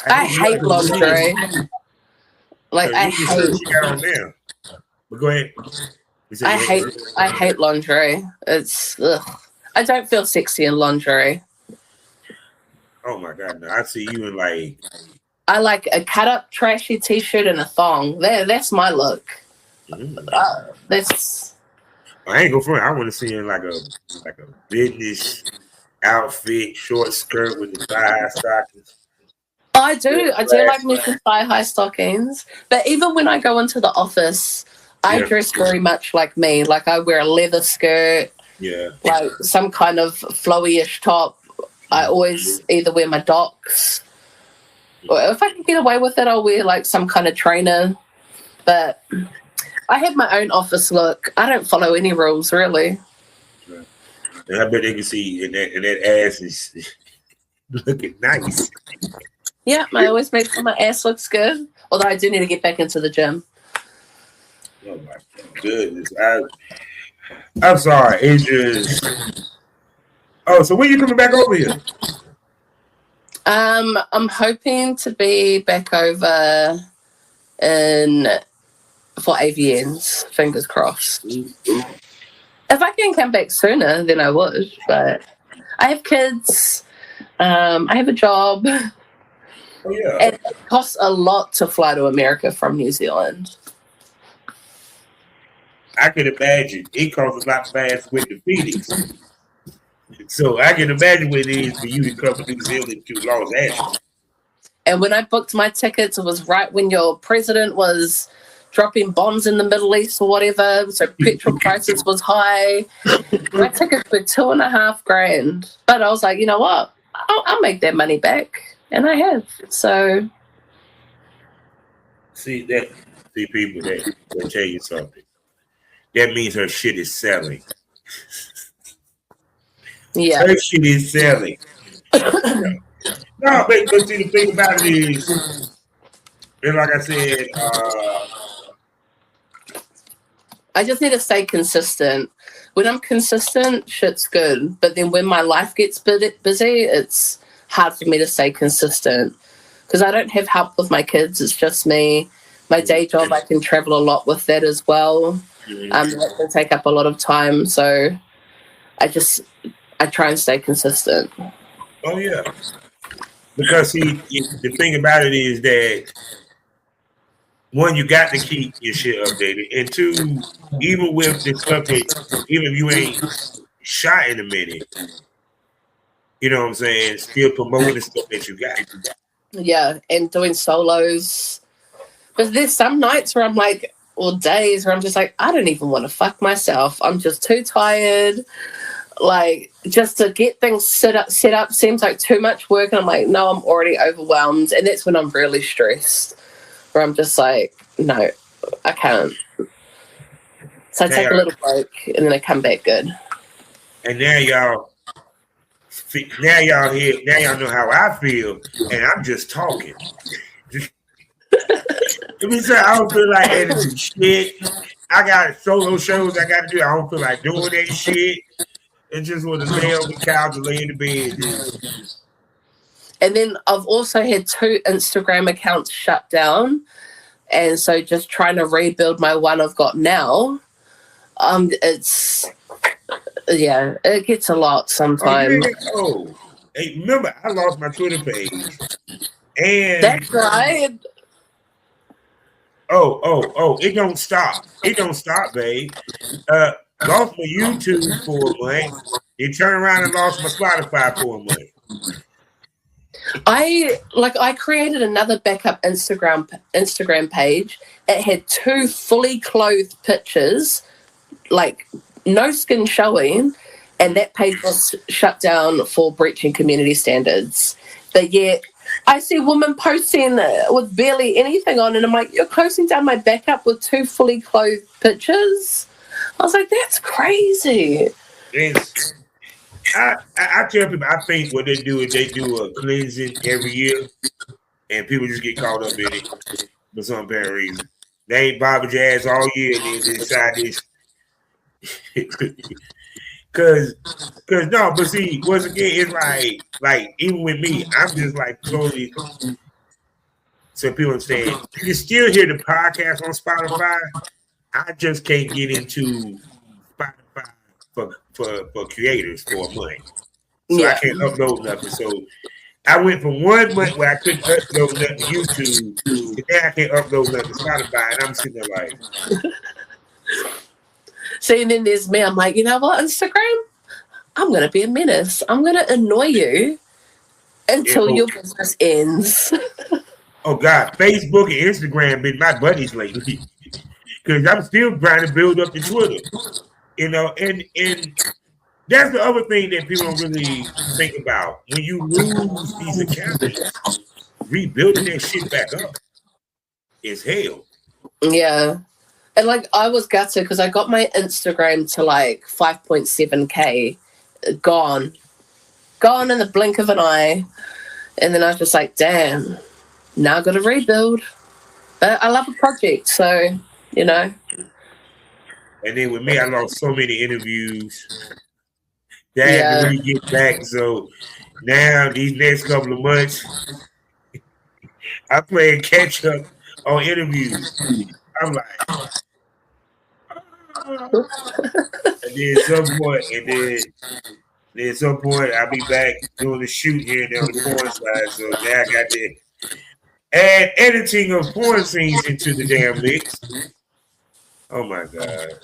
I hate lingerie. Like I hate. She got on there. But go ahead. I hate lingerie. It's I don't feel sexy in lingerie. Oh my god! No, I see you in like. I like a cut up trashy t-shirt and a thong. That's my look. That's. I ain't go for it. I want to see in like a business outfit, short skirt with the thigh stockings. I do like me some thigh-high stockings. But even when I go into the office, I dress very much like me. Like I wear a leather skirt. Yeah. Like some kind of flowy-ish top I always either wear my Docs, or if I can get away with it, I'll wear like some kind of trainer. But I have my own office look. I don't follow any rules, really. And I bet they can see, and that ass is looking nice. Yeah, I always make sure my ass looks good. Although I do need to get back into the gym. Oh my goodness! I'm sorry. It's just. Oh, so when you coming back over here? I'm hoping to be back over for AVNs. Fingers crossed. If I can come back sooner, then I would. But I have kids. I have a job. Oh yeah. And it costs a lot to fly to America from New Zealand. I can imagine it costs a lot fast with the Phoenix. So I can imagine what it is for you to come from New Zealand to Los Angeles. And when I booked my tickets, it was right when your president was dropping bombs in the Middle East or whatever. So petrol prices was high. My tickets were $2,500. But I was like, you know what? I'll make that money back. And I have. So see people that will tell you something. That means her shit is selling. Yeah. Her shit is selling. No, but see, the thing about it is, and like I said, I just need to stay consistent. When I'm consistent, shit's good. But then when my life gets busy, it's hard for me to stay consistent because I don't have help with my kids. It's just me. My day job, I can travel a lot with that as well. That can take up a lot of time. So I try and stay consistent. Oh yeah, because see, the thing about it is that one, you got to keep your shit updated, and two, even with the stuff that even if you ain't shot in a minute, you know what I'm saying, still promoting the stuff that you got. Yeah, and doing solos. But there's some nights where I'm like, or days where I'm just like, I don't even want to fuck myself. I'm just too tired. Like, just to get things set up seems like too much work. And I'm like, no, I'm already overwhelmed. And that's when I'm really stressed, where I'm just like, no, I can't. So I take a little break and then I come back good. And now y'all here, now y'all know how I feel, and I'm just talking. Let me say, I don't feel like editing shit. I got solo shows I got to do. I don't feel like doing that shit. It's just want to lay on the couch and lay in the bed. And then I've also had 2 Instagram accounts shut down. And so just trying to rebuild my one I've got now, it gets a lot sometimes. Hey, remember, I lost my Twitter page. And that's right. It don't stop. It don't stop, babe. Lost my YouTube for a month. Then turn around and lost my Spotify for a month. I created another backup Instagram page. It had 2 fully clothed pictures, like no skin showing, and that page was shut down for breaching community standards. But yet I see women posting with barely anything on, and I'm like, you're closing down my backup with 2 fully clothed pictures? I was like, that's crazy. I tell people, I think what they do is they do a cleansing every year, and people just get caught up in it for some apparent reason. They ain't bothered your ass all year, and then they decide this. Cause no, but see, once again, it's like even with me, I'm just like totally. So people understand, you can still hear the podcast on Spotify. I just can't get into Spotify for creators for a month. So I can't upload nothing. So I went from 1 month where I couldn't upload nothing to YouTube, to now I can't upload nothing to Spotify, and I'm sitting there like. See, and then there's me. I'm like, you know what, Instagram? I'm going to be a menace. I'm going to annoy you until your business ends. Oh, God. Facebook and Instagram been my buddies lately. Because I'm still trying to build up the Twitter. You know, and That's the other thing that people don't really think about. When you lose these accounts, rebuilding that shit back up is hell. Yeah. And like I was gutted because I got my Instagram to like 5.7K gone in the blink of an eye. And then I was just like, damn, now I've got to rebuild. But I love a project, so, you know. And then with me, I lost so many interviews that I had to Yeah. really get back. So now, these next couple of months, I play catch up on interviews. I'm like, and then at some point, I'll be back doing the shoot here and there on the porn side. So now I got to add editing of porn scenes into the damn mix. Oh my God.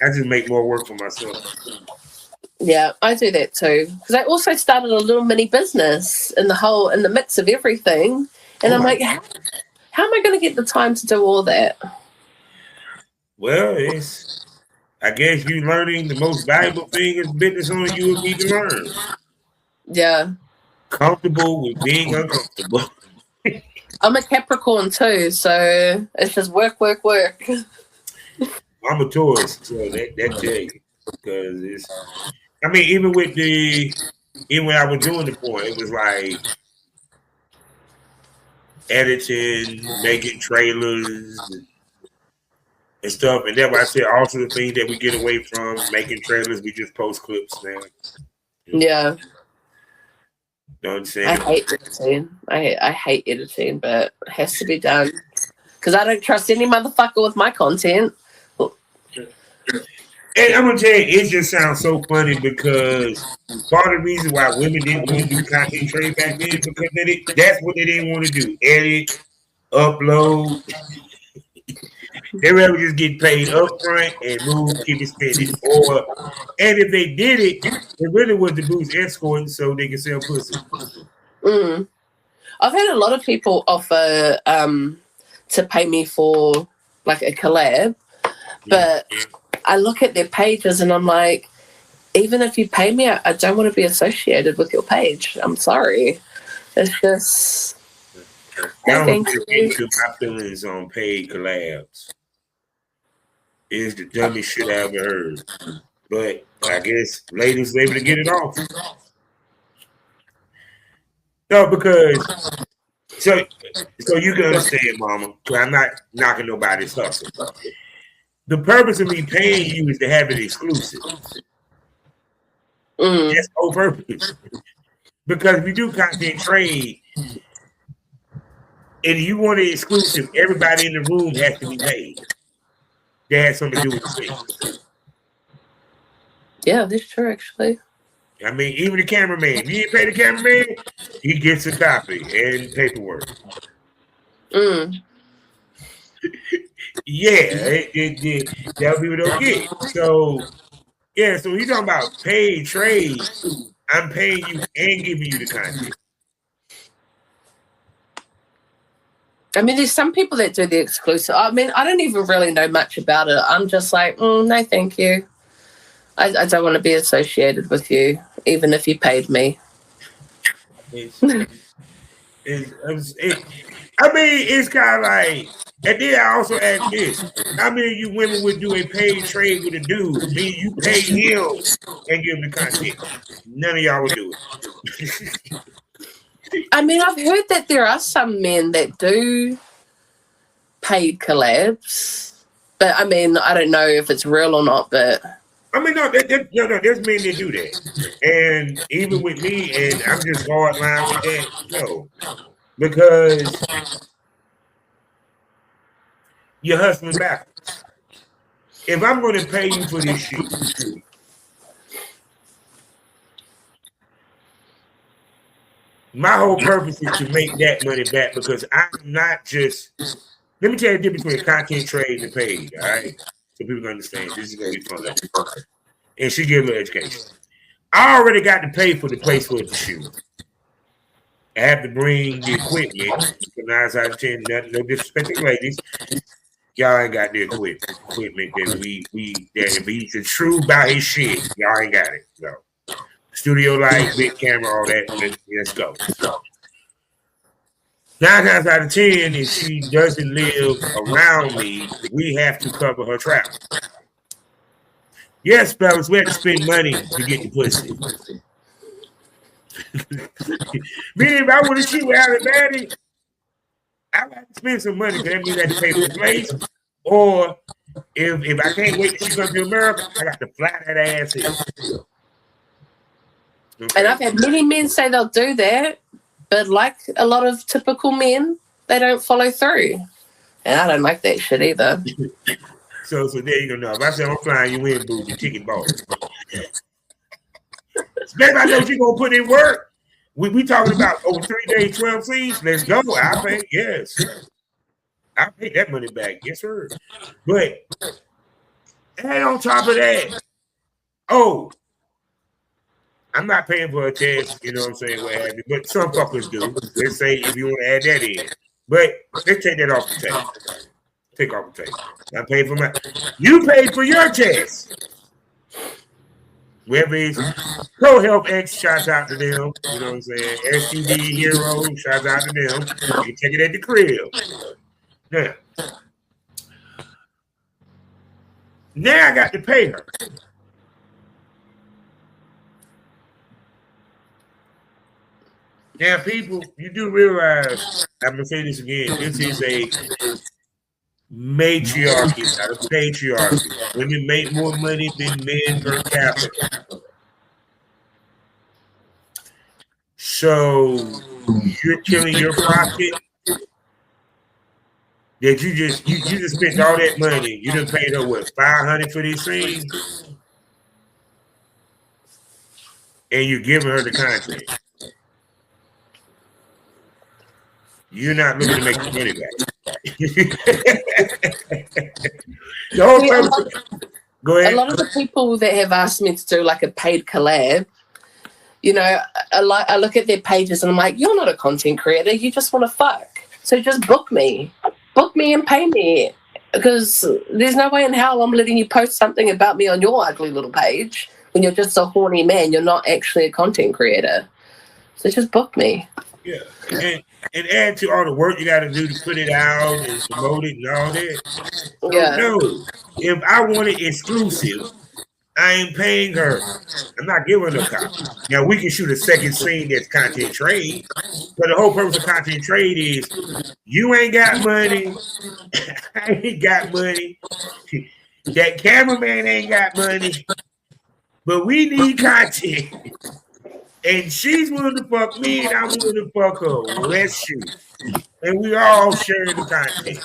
I just make more work for myself. Yeah, I do that too. Because I also started a little mini business in the mix of everything. And I'm like, how am I going to get the time to do all that? Well, I guess you learning the most valuable thing is business owner you would need to learn. Yeah. Comfortable with being uncomfortable. I'm a Capricorn too, so it's just work. I'm a Taurus, so that tell you. Because even when I was doing the porn, it was like editing, making trailers and stuff. And that's why I said also the thing that we get away from making trailers, we just post clips now. Yeah. You know what I'm saying? I hate editing. I hate editing, but it has to be done. Because I don't trust any motherfucker with my content. And I'm gonna tell you, it just sounds so funny because part of the reason why women didn't want to do content trade back then because that's what they didn't want to do: edit, upload. They rather just get paid up front and move, keep it steady. And if they did it, it really was to boost escorting so they can sell pussy. I've had a lot of people offer to pay me for like a collab, but I look at their pages and I'm like, even if you pay me, I don't want to be associated with your page. I'm sorry. It's just. I don't get into my feelings on paid collabs. It's the dumbest shit I ever heard. But I guess ladies were able to get it off. No, because so you can understand, mama, because I'm not knocking nobody's hustle. The purpose of me paying you is to have it exclusive. That's the whole purpose. Because if you do content trade and you want it exclusive, everybody in the room has to be paid. That has something to do with the thing. Yeah, that's true, actually. I mean, even the cameraman. If you didn't pay the cameraman, he gets a copy and paperwork. Yeah, that people don't get. So, yeah, so he's talking about paid trade. I'm paying you and giving you the content. I mean, there's some people that do the exclusive. I mean, I don't even really know much about it. I'm just like, no, thank you. I don't want to be associated with you, even if you paid me. It's kind of like, and then I also ask this: how many of you women would do a paid trade with a dude? Meaning you pay him and give him the content. None of y'all would do it. I mean, I've heard that there are some men that do paid collabs, but I mean, I don't know if it's real or not, but. I mean, no, there's men that do that. And even with me, and I'm just hard line with that, no. Because you're hustling backwards. If I'm going to pay you for this shoot, my whole purpose is to make that money back because I'm not just. Let me tell you the difference between content trade and paid, all right? So people can understand. This is going to be fun. And she give a little education. I already got to pay for the place for it to shoot. I have to bring the equipment. 9 out of 10, no disrespect to ladies. y'all ain't got the equipment that that if he's true about his shit, y'all ain't got it. So studio light, big camera, all that. Let's go. 9 times out of 10, if she doesn't live around me, we have to cover her travel. Yes, fellas, we have to spend money to get the pussy. Meaning, if I want to cheat with Badee, I have to spend some money because that means I have to pay for the place. Or if I can't wait till she comes to America, I got to fly that ass in. Okay. And I've had many men say they'll do that, but like a lot of typical men, they don't follow through. And I don't like that shit either. So there you go. Now, if I say I'm flying you in, boo, your ticket bought. Especially I know you're going to put in work. We talking about over 3 days, 12 scenes. Let's go. I pay. Yes. I pay that money back. Yes, sir. But, and on top of that, I'm not paying for a test, you know what I'm saying, what have you, but some fuckers do. Let's say if you want to add that in. But let's take that off the table. Take off the table. I paid for you paid for your test. Whoever is Pro Health X, shouts out to them. You know what I'm saying? STD Hero, shouts out to them. You can take it at the crib. Now I got to pay her. Now, people, you do realize, I'm going to say this again, this is a matriarchy, not a patriarchy. Women make more money than men per capita. So, you're killing your profit that you just spent all that money. You done paid her, what, $500 for these things? And you're giving her the content. You're not looking to make the money back. Go ahead. A lot of the people that have asked me to do like a paid collab, you know, I look at their pages and I'm like, you're not a content creator. You just want to fuck. So just book me. Book me and pay me. Because there's no way in hell I'm letting you post something about me on your ugly little page when you're just a horny man. You're not actually a content creator. So just book me. Yeah. And add to all the work you got to do to put it out and promote it and all that. So, no, if I want it exclusive, I ain't paying her. I'm not giving her a copy. Now, we can shoot a second scene that's content trade, but the whole purpose of content trade is you ain't got money, I ain't got money, that cameraman ain't got money, but we need content. And she's willing to fuck me, and I'm willing to fuck her. Let's shoot. And we all share the content.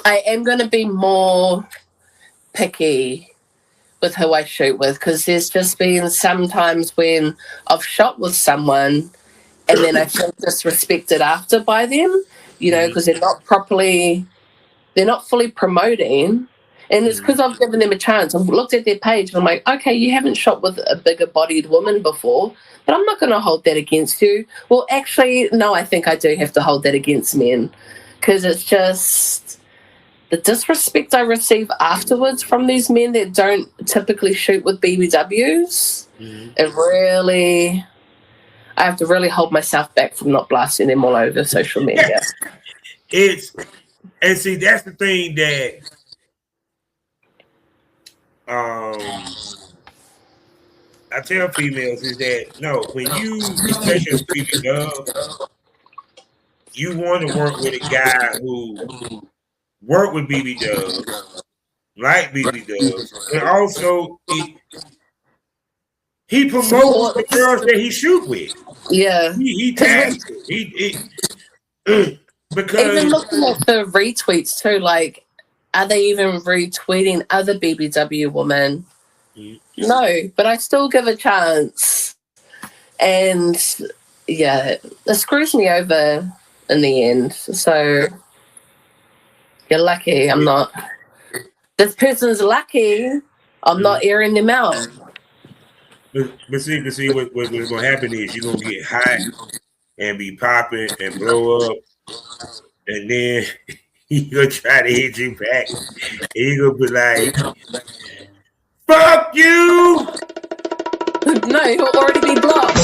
I am going to be more picky with who I shoot with, because there's just been some times when I've shot with someone and then I feel disrespected after by them, you know, because they're not fully promoting. And it's because I've given them a chance. I've looked at their page and I'm like, okay, you haven't shot with a bigger bodied woman before, but I'm not going to hold that against you. Well, actually, no, I think I do have to hold that against men, because it's just the disrespect I receive afterwards from these men that don't typically shoot with BBWs. It really, I have to really hold myself back from not blasting them all over social media. And see, that's the thing that I tell females is that no, when you, especially as BB Dub, you want to work with a guy who worked with BB Dub, like BB Dub, and also he promotes the girls that he shoot with. Yeah, he tags because even looking at the retweets too, like, are they even retweeting other BBW women? No, but I still give a chance. And yeah, it screws me over in the end. So you're lucky I'm not. This person's lucky I'm not airing them out. But see, what's going to happen is you're going to get hot and be popping and blow up. And then He gonna try to hit you back. He gonna be like, "Fuck you! No, he'll already be blocked.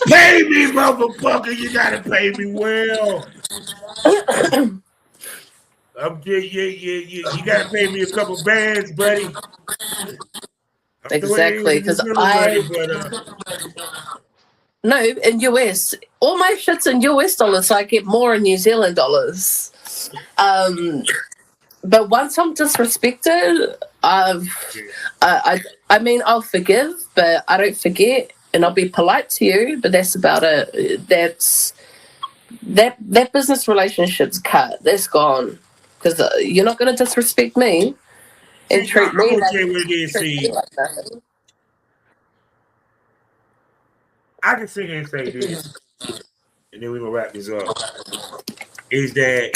Pay me, motherfucker! You gotta pay me well. You gotta pay me a couple bands, buddy. Exactly, because no, in US, all my shit's in US dollars, so I get more in New Zealand dollars. But once I'm disrespected, I mean, I'll forgive, but I don't forget, and I'll be polite to you. But that's about it. That business relationship's cut. That's gone because you're not going to disrespect me and treat me like nothing. I can sit here and say this, and then we're gonna wrap this up. Is that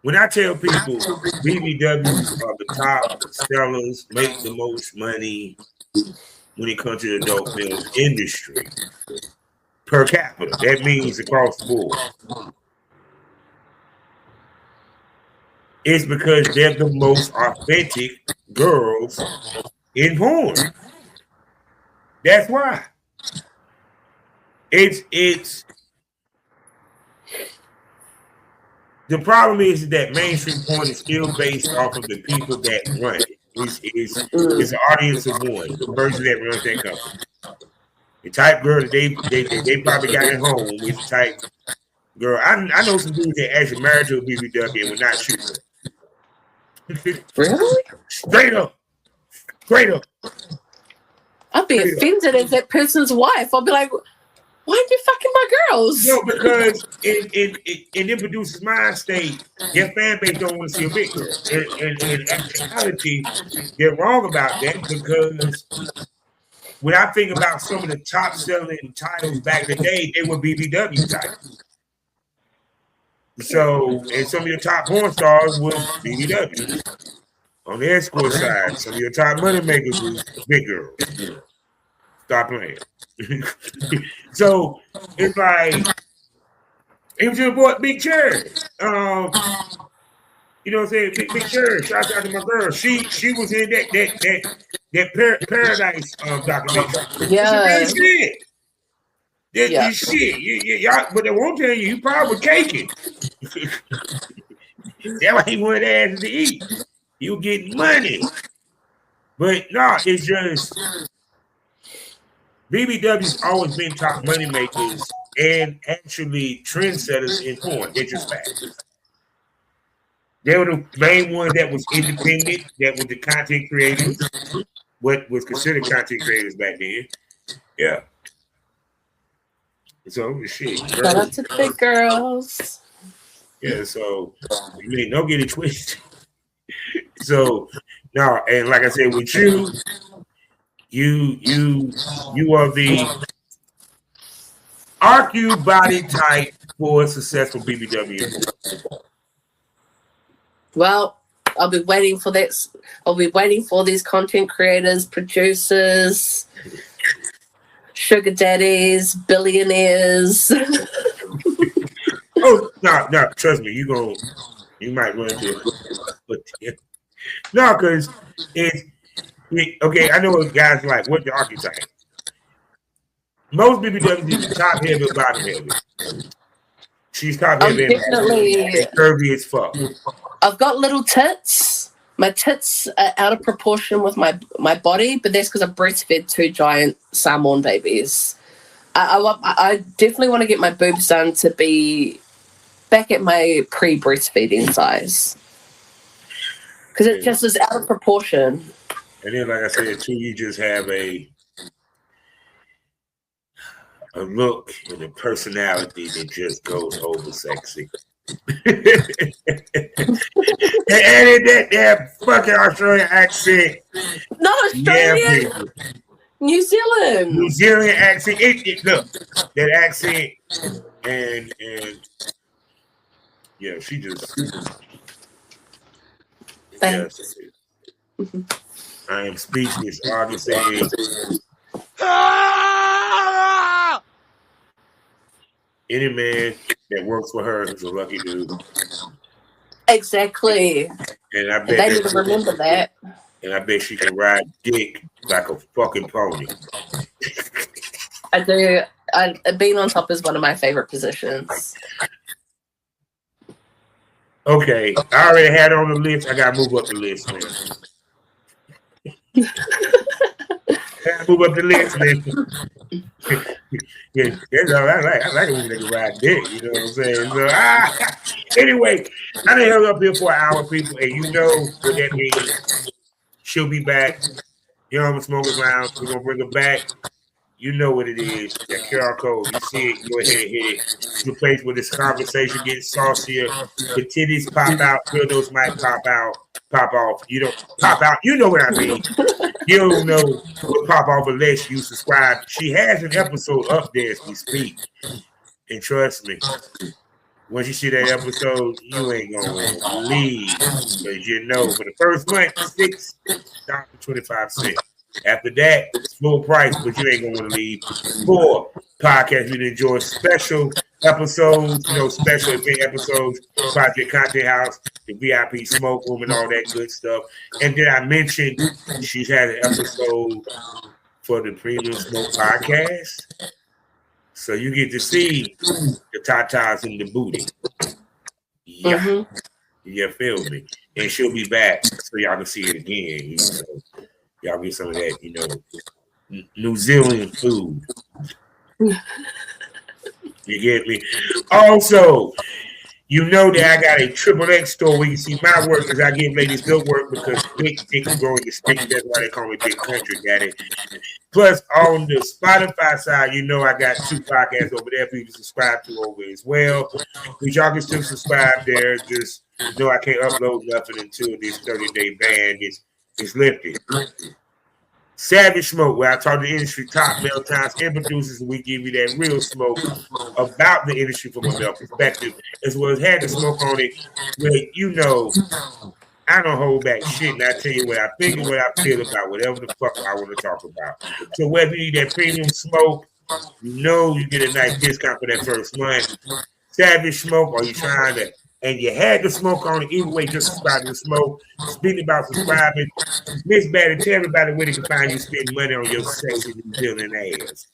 when I tell people BBWs are the top sellers, make the most money when it comes to the adult film industry per capita, that means across the board. It's because they're the most authentic girls in porn. That's why. It's the problem is that mainstream porn is still based off of the people that run it. It's an audience of one, the person that runs that company. The type girl that they probably got at home is the type girl. I know some dudes that actually married to a BBW and would not shoot her. Really? Straight up. I'd be offended as that person's wife. I'll be like, why are you fucking my girls? No, because in the producer's mind state, their fan base don't want to see a big girl. And in actuality, they're wrong about that because when I think about some of the top selling titles back in the day, they were BBW titles. So, and some of your top porn stars was BBW. On the escort side, some of your top money makers was big girls. Stop playing. So it's like it was your boy Big Cherry. You know what I'm saying? Big Cherry. Shout out to my girl. She was in that Paradise documentary. Yeah. It's shit. This shit. Y'all, but I won't tell you, you probably caking. That's why he wanted asses to eat. You get money. But no, it's just BBW's always been top money makers and actually trendsetters in porn. They're just facts. They were the main ones that was independent, that was the content creators, what was considered content creators back then. Yeah. So shit. Shout out to the big girls. Yeah, so I mean, don't get it twisted. So now, and like I said, with you are the RQ body type for a successful BBW. Well, I'll be waiting for that. I'll be waiting for these content creators, producers, sugar daddies, billionaires. Oh no! Trust me, you might run into it. No, because okay. I know guys like what's the archetype. Most BBWs is top heavy or bottom heavy. She's top heavy and curvy as fuck. I've got little tits. My tits are out of proportion with my body, but that's because I breastfed 2 giant Samoan babies. I definitely want to get my boobs done to be back at my pre-breastfeeding size. Because it just is out of proportion. And then, like I said, too, you just have a look and a personality that just goes over sexy. And that fucking Australian accent. Not Australian. Yeah, New Zealand. New Zealand accent. Look, that accent and yeah, she just. Yes. I am speechless. All I'm saying is, any man that works for her is a lucky dude. Exactly. And I bet they need to remember that. And I bet she can ride dick like a fucking pony. I do. Being on top is one of my favorite positions. Okay, I already had it on the list. I gotta move up the list now. Move up the list, man. Yeah, that's all I like. I like it when they can ride dick. You know what I'm saying? So, anyway, I done held up here for an hour, people, and you know what that means. She'll be back. You know, I'm a Smokers Lounge. We're gonna bring her back. You know what it is. That QR code. You see it. Go ahead and hit it. It's the place where this conversation gets saucier. The titties pop out. Dildos might pop out. Pop off. You don't pop out. You know what I mean. You don't know what pop off unless you subscribe. She has an episode up there as we speak. And trust me, once you see that episode, you ain't gonna leave. Because you know, for the first month, $6.25. After that, it's full price, but you ain't gonna want to leave. For podcasts you enjoy, special episodes, special event episodes, Project Content House, the VIP smoke room, and all that good stuff. And then I mentioned she's had an episode for the Premium Smoke Podcast. So you get to see the tatas and the booty. Yeah. Mm-hmm. You feel me? And she'll be back so y'all can see it again. Y'all get some of that, New Zealand food. You get me? Also, you know that I got a XXX store where you see my work because I give ladies good work because big dick is growing distinct. That's why they call me Big Country Daddy. Plus, on the Spotify side, I got 2 podcasts over there for you to subscribe to over as well. But y'all can still subscribe there. Just know I can't upload nothing until this 30-day ban is lifted. Savage Smoke, where I talk to industry top male times and producers, and we give you that real smoke about the industry from a male perspective, as well as had the smoke on it, where I don't hold back shit, and I tell you what I think and what I feel about whatever the fuck I want to talk about. So whether you need that premium smoke, you get a nice discount for that first month. Savage Smoke, or you trying to, and you had the smoke on it, either way, just subscribe to the smoke. Speaking about subscribing, Miss Badee, tell everybody where they can find you spending money on your sexy New Zealand ass.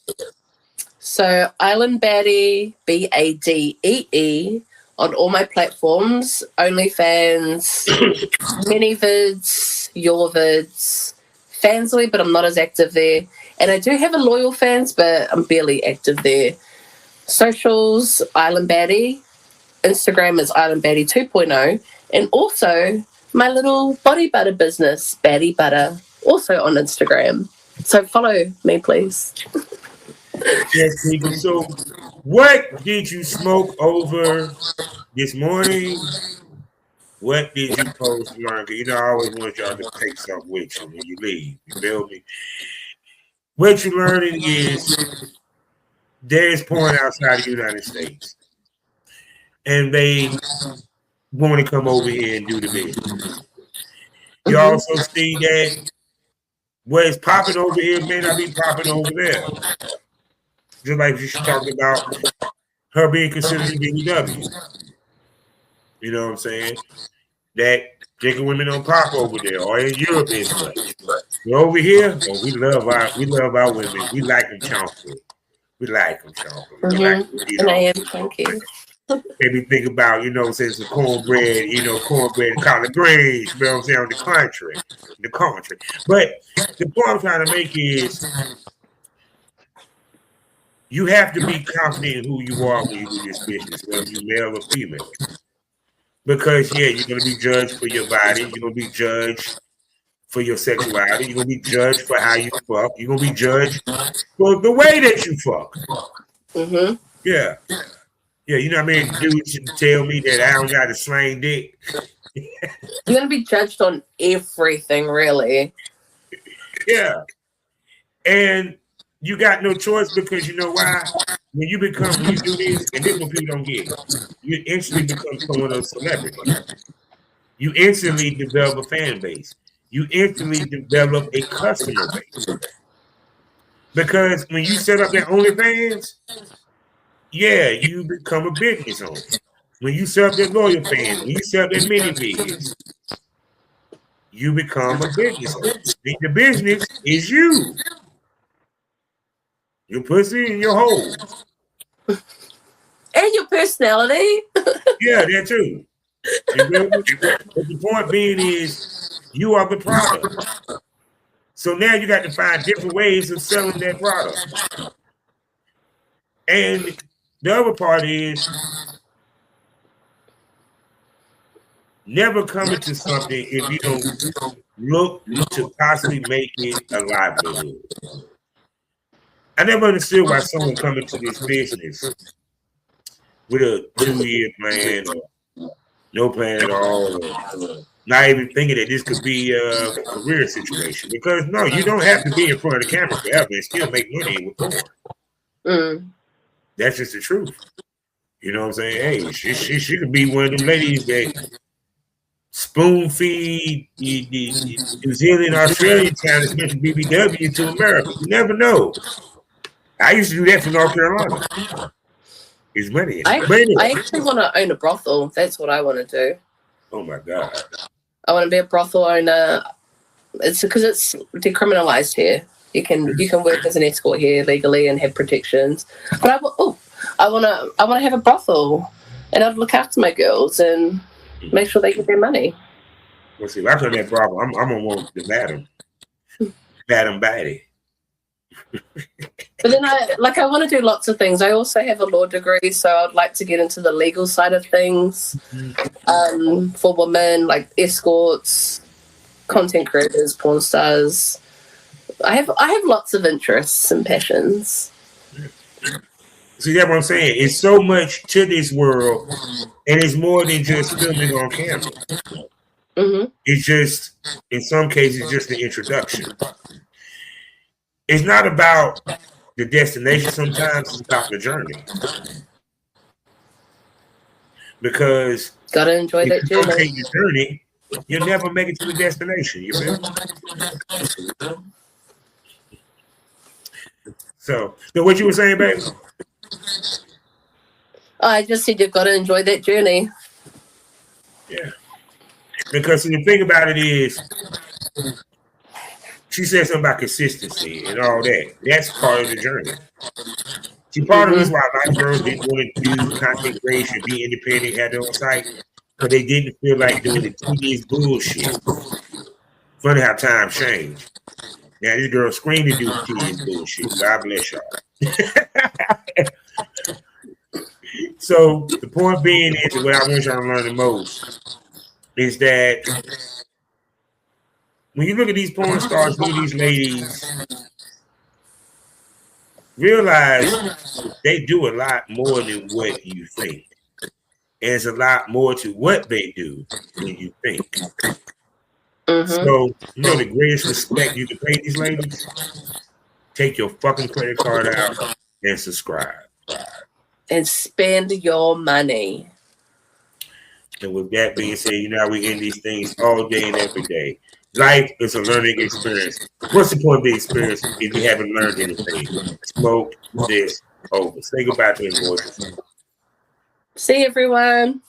So Island Badee, Badee, on all my platforms, OnlyFans, ManyVids, Your Vids, Fansly, but I'm not as active there. And I do have a loyal fans, but I'm barely active there. Socials, Island Badee. Instagram is Island Badee 2.0. And also my little body butter business, Badee Butter, also on Instagram. So follow me, please. Yes, people. So what did you smoke over this morning? What did you post learn? I always want y'all to take something with you when you leave. You feel me? What you're learning is there's porn outside the United States. And they want to come over here and do the business. You also see that what is popping over here may not be popping over there. Just like she talked about her being considered a BBW. You know what I'm saying? That drinking women don't pop over there or in Europe is much. But over here, we love our women. We like them chunky. We like them chunky. And I am chunky. Maybe think about, saying some cornbread, cornbread and collard greens, you know what I'm saying, on the country. But the point I'm trying to make is you have to be confident in who you are when you do this business, whether you're male or female. Because, you're going to be judged for your body. You're going to be judged for your sexuality. You're going to be judged for how you fuck. You're going to be judged for the way that you fuck. Mm-hmm. Yeah. Yeah, you know what I mean? Dudes should tell me that I don't got a slang dick. You're going to be judged on everything, really. Yeah. And you got no choice because you know why? When you do this, and this is what people don't get, you instantly become someone of a celebrity. You instantly develop a fan base. You instantly develop a customer base. Because when you set up that OnlyFans, you become a business owner. when you serve that loyal fans, when you serve that mini bigs, you become a business owner. The business is you. Your pussy and your hole. And your personality. Yeah, that too. You know? But the point being is, you are the product. So now you got to find different ways of selling that product. And the other part is never come into something if you don't look to possibly make it a livelihood. I never understood why someone come into this business with a 2-year plan or no plan at all, or not even thinking that this could be a career situation. Because no, you don't have to be in front of the camera forever and still make money with porn. Mm. That's just the truth. You know what I'm saying? Hey, she could be one of them ladies that spoon feed the New Zealand, Australian talents meant to BBW to America. You never know. I used to do that for North Carolina. It's money. I actually want to own a brothel. That's what I want to do. Oh my God. I want to be a brothel owner. It's because it's decriminalized here. You can work as an escort here legally and have protections. But I want to have a brothel, and I'd look after my girls and make sure they get their money. Well, see, if I turn that brothel, I'm gonna want the Madam Badee. But then I want to do lots of things. I also have a law degree, so I'd like to get into the legal side of things for women, like escorts, content creators, porn stars. I have lots of interests and passions. See, that's what I'm saying. It's so much to this world, and it's more than just filming on camera. Mm-hmm. It's just, in some cases, just the introduction. It's not about the destination sometimes, it's about the journey. Because gotta enjoy that if you don't take the journey, you'll never make it to the destination. You feel me? So what you were saying, baby? I just said you've got to enjoy that journey. Yeah. Because the thing about it is, she said something about consistency and all that. That's part of the journey. See, part of the reason why a lot of girls didn't want to do content creation, be independent, have their own site, because they didn't feel like doing the tedious bullshit. Funny how times change. Now this girl screamed to do tedious bullshit. God bless y'all. So the point being is, what I want y'all to learn the most is that when you look at these porn stars, look at these ladies, realize they do a lot more than what you think. And there's a lot more to what they do than you think. So, you know the greatest respect you can pay these ladies? Take your fucking credit card out and subscribe. And spend your money. And with that being said, you know, we end these things all day and every day. Life is a learning experience. What's the point of the experience if you haven't learned anything? Smoke this over. Say goodbye to the voices. See everyone.